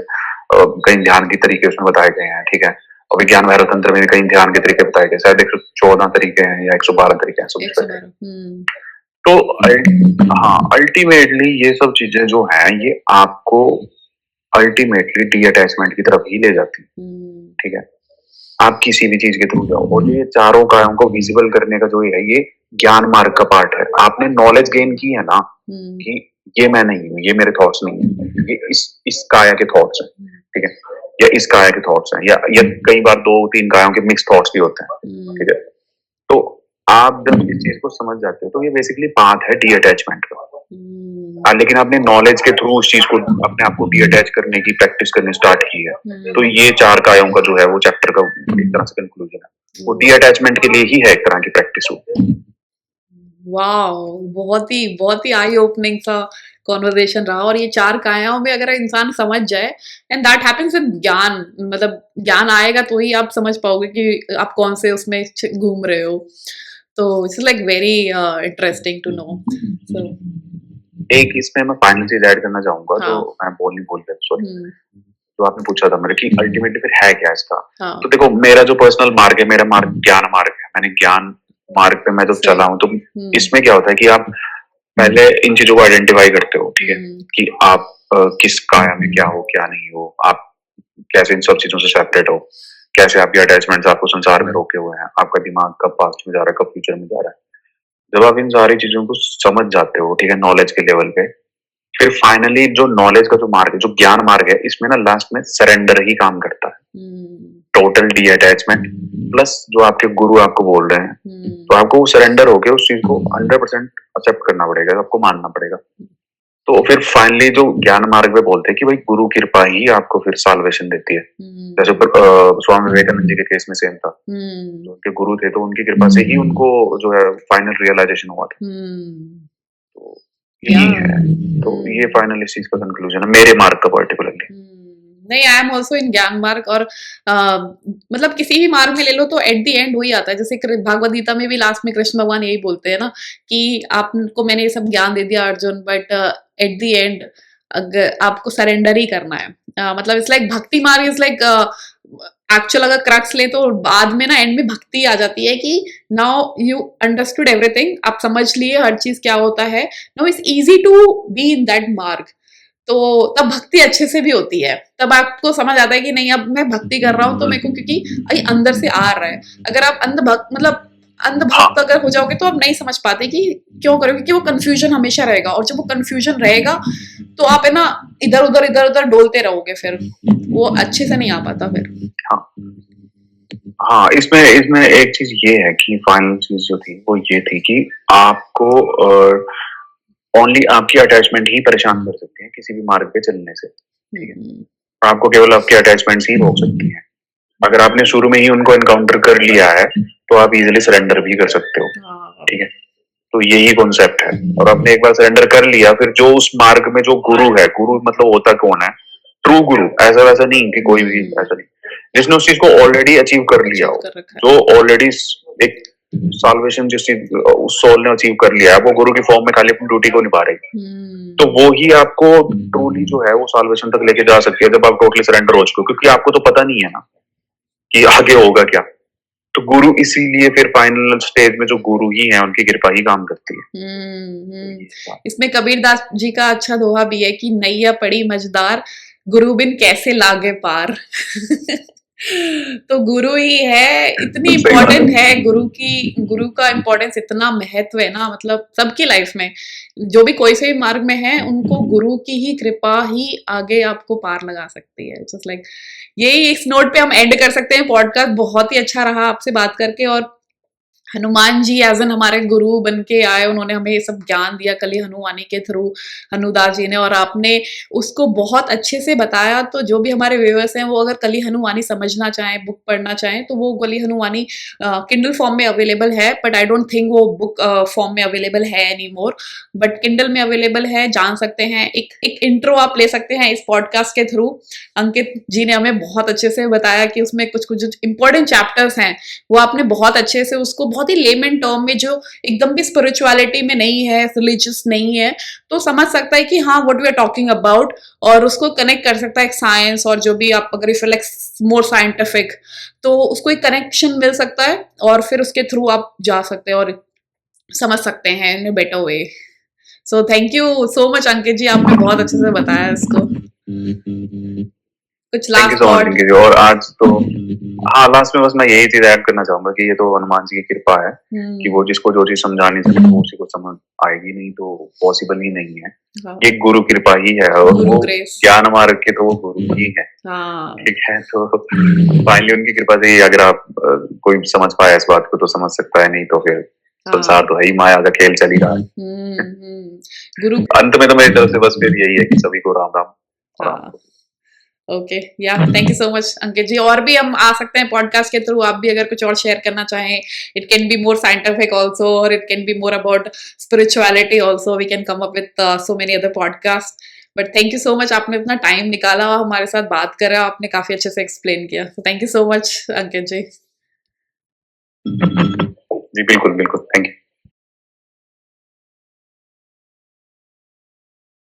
कई ध्यान के तरीके उसमें बताए गए हैं, ठीक है, और विज्ञान भैरव तंत्र में भी कई ध्यान के तरीके बताए गए, शायद 114 तरीके हैं या 112 तरीके हैं सब। तो हाँ, अल्टीमेटली ये सब चीजें जो हैं ये आपको अल्टीमेटली डी अटैचमेंट की तरफ ही ले जाती है, ठीक है। आप किसी भी चीज के थ्रू जाओ, और ये चारों कायों को विजिबल करने का जो है ये ज्ञान मार्ग का पार्ट है। आपने नॉलेज गेन की है ना कि ये मैं नहीं हूँ, ये मेरे थॉट्स नहीं है, ये इस काया के थॉट्स हैं, ठीक है, या इस काया के थॉट्स हैं, या कई बार 2-3 कायों के मिक्स थॉट्स भी होते हैं, ठीक है। तो आप जब इस चीज को समझ जाते हो तो ये बेसिकली पाथ है डी अटैचमेंट का। लेकिन आपने नॉलेज के थ्रू उस चीज को अपने आप को डी अटैच करने की प्रैक्टिस करनी स्टार्ट की है, तो ये 4 कायों का जो है वो चैप्टर का एक तरह से कंक्लूजन है, वो डी अटैचमेंट के लिए ही है एक तरह की प्रैक्टिस हो। वाओ, बहुत ही आई ओपनिंग सा कॉन्वर्सेशन रहा, और ये 4 कायाओं में अगर इंसान समझ जाए, एंड दैट हैपेंस विद ज्ञान, मतलब ज्ञान आएगा तो ही आप समझ पाओगे कि आप कौन से उसमें घूम रहे हो। तो it's like very interesting to know. So एक इसमें मैं फाइनल चीज ऐड करना चाहूंगा, हाँ, जो मैं बोल गया, सॉरी, जो आपने पूछा था मेरे कि अल्टीमेटली फिर है क्या इसका। हाँ, तो देखो मेरा जो पर्सनल मार्ग है, मेरा मार्ग ज्ञान मार्ग है, मैंने ज्ञान मार्ग पे मैं जब चला हूँ तो इसमें क्या होता है कि आप पहले इन चीजों को आइडेंटिफाई करते हो, ठीक है, कि आप किस काया में क्या हो क्या नहीं हो, आप कैसे इन सब चीजों से सेपरेट हो, कैसे आपके अटैचमेंट्स आपको संसार में रोके हुए हैं, आपका दिमाग कब पास्ट में जा रहा है, कब फ्यूचर में जा रहा है। जब आप इन सारी चीजों को समझ जाते हो, ठीक है, नॉलेज के लेवल पे, फिर फाइनली जो नॉलेज का जो मार्ग है, जो ज्ञान मार्ग है, इसमें ना लास्ट में सरेंडर ही काम करता है, टोटल डी अटैचमेंट प्लस जो आपके गुरु आपको बोल रहे हैं, तो आपको वो सरेंडर होके उस चीज को 100% एक्सेप्ट करना पड़ेगा, आपको मानना पड़ेगा। तो फिर फाइनली जो ज्ञान मार्ग में बोलते हैं कि भाई गुरु कृपा ही आपको फिर साल्वेशन देती है, जैसे स्वामी विवेकानंद जी के केस में सेम था, जो उनके गुरु थे तो उनकी कृपा से ही उनको जो है फाइनल रियलाइजेशन हुआ था। तो यही है, तो ये फाइनल इस चीज का कंक्लूजन है मेरे मार्ग का पर्टिकुलरली। नहीं, आई एम ऑल्सो इन ज्ञान मार्ग, और मतलब किसी भी मार्ग में ले लो तो एट द एंड वही आता है। जैसे भागवत गीता में भी लास्ट में कृष्ण भगवान यही बोलते हैं ना कि आपको मैंने ये सब ज्ञान दे दिया Arjun, but at the end अगर आपको सरेंडर ही करना है। मतलब इट्स लाइक भक्ति मार्ग इज लाइक एक्चुअल अगर क्रक्स ले तो बाद में ना एंड में भक्ति आ जाती है कि नाउ यू अंडरस्टूड एवरीथिंग, आप समझ लिए हर चीज क्या होता है, now it's easy to be in that मार्ग। तो तब भक्ति अच्छे से भी होती है, तब आपको समझ आता है कि नहीं अब मैं भक्ति कर रहा हूँ तो मेरे को क्योंकि अंदर से आ रहा है। अगर आप अंधभक्त अगर हो जाओगे तो आप नहीं समझ पाते कि क्यों करोगे, क्योंकि वो कंफ्यूजन हमेशा रहेगा, और जब वो कंफ्यूजन रहेगा तो आप है ना इधर उधर डोलते रहोगे, फिर वो अच्छे से नहीं आ पाता फिर। हाँ, इसमें एक चीज ये है कि फाइनल चीज जो थी वो ये थी कि आपको ओनली आपकी अटैचमेंट ही परेशान कर सकती है किसी भी मार्ग पे चलने से, ठीक है। आपको केवल आपके अटैचमेंट्स ही रोक सकती हैं। अगर आपने शुरू में ही उनको एनकाउंटर कर लिया है तो आप इजीली सरेंडर भी कर सकते हो, ठीक है। तो यही कॉन्सेप्ट है, और आपने एक बार सरेंडर कर लिया, फिर जो उस मार्ग में जो गुरु है, गुरु मतलब होता कौन है, ट्रू गुरु, ऐसा वैसा नहीं कि कोई भी, ऐसा नहीं, जिसने उस चीज को ऑलरेडी अचीव कर लिया हो, जो ऑलरेडी एक साल्वेशन जिस चीज उस सोल ने अचीव कर लिया है, वो गुरु की फॉर्म में खाली अपनी ड्यूटी को निभा रही, तो वो ही आपको ट्रूली जो है वो साल्वेशन तक लेके जा सकती है जब आप टोटली सरेंडर हो चुके हो, क्योंकि आपको तो पता नहीं है ना कि आगे होगा क्या। तो गुरु इसीलिए फिर फाइनल स्टेज में जो गुरु ही है उनकी कृपा ही काम करती है। इसमें कबीरदास जी का अच्छा दोहा भी है कि नैया पड़ी मझदार, गुरु बिन कैसे लागे पार। तो गुरु ही है, इतनी इम्पोर्टेंट है गुरु का इम्पोर्टेंस इतना महत्व है ना, मतलब सबकी लाइफ में जो भी कोई से भी मार्ग में है उनको गुरु की ही कृपा ही आगे आपको पार लगा सकती है। जस्ट लाइक यही इस नोट पे हम एंड कर सकते हैं पॉडकास्ट। बहुत ही अच्छा रहा आपसे बात करके, और हनुमान जी एज एन हमारे गुरु बन के आए, उन्होंने हमें ये सब ज्ञान दिया कली हनुमानी के थ्रू, हनुदास जी ने, और आपने उसको बहुत अच्छे से बताया। तो जो भी हमारे व्यूअर्स हैं वो अगर कली हनुमानी समझना चाहें, बुक पढ़ना चाहें, तो वो कली हनुमानी किंडल फॉर्म में अवेलेबल है, बट आई डोंट थिंक वो बुक फॉर्म में अवेलेबल है एनी मोर, बट किंडल में अवेलेबल है, जान सकते हैं। एक इंट्रो आप ले सकते हैं इस पॉडकास्ट के थ्रू। अंकित जी ने हमें बहुत अच्छे से बताया कि उसमें कुछ कुछ इंपॉर्टेंट चैप्टर्स हैं, वो आपने बहुत अच्छे से उसको बहुत ही लेमन टर्म में, जो एकदम भी स्पिरिचुअलिटी में नहीं है, रिलीजियस नहीं है, तो समझ सकता है कि हाँ what we are talking about, और उसको कनेक्ट कर सकता है एक साइंस, और जो भी आप अगर इफ लाइक मोर साइंटिफिक, तो उसको एक कनेक्शन मिल सकता है, और फिर उसके थ्रू आप जा सकते हैं और समझ सकते हैं in better way. So thank you so much Ankit ji, आपने बहुत अच्छे से बताया इसको। कुछ thank you last so much thought? Rinki ji. और आज तो हाँ, लास्ट में बस मैं यही चीज ऐड करना चाहूंगा कि ये तो हनुमान जी की कृपा है कि वो जिसको जो चीज समझानी चाहिए वो उसी को समझ आएगी, नहीं तो पॉसिबल ही नहीं है। हाँ, ये गुरु कृपा ही है, और गुरु वो ग्रेस। ज्ञान मार्ग के तो वो गुरु ही है। हाँ ठीक है, तो फाइनली उनकी कृपा से ही अगर आप कोई समझ पाया इस बात को तो समझ सकता है, नहीं तो फिर संसार हाँ। तो है ही, माया का खेल चल ही रहा है। गुरु। अंत में तो मेरी तरफ से बस फिर यही है कि सभी को राम राम और राम। हाँ, ओके, या thank you so much Ankit जी। और भी हम आ सकते हैं पॉडकास्ट के थ्रू, आप भी अगर कुछ और शेयर करना चाहें, it can be more scientific also, और it can be more about spirituality also, we can come up with so many other podcast. But thank you so much, आपने इतना टाइम निकाला हमारे साथ बात करा, आपने काफी अच्छे से एक्सप्लेन किया, तो thank you so much Ankit जी। जी बिल्कुल बिल्कुल, थैंक यू।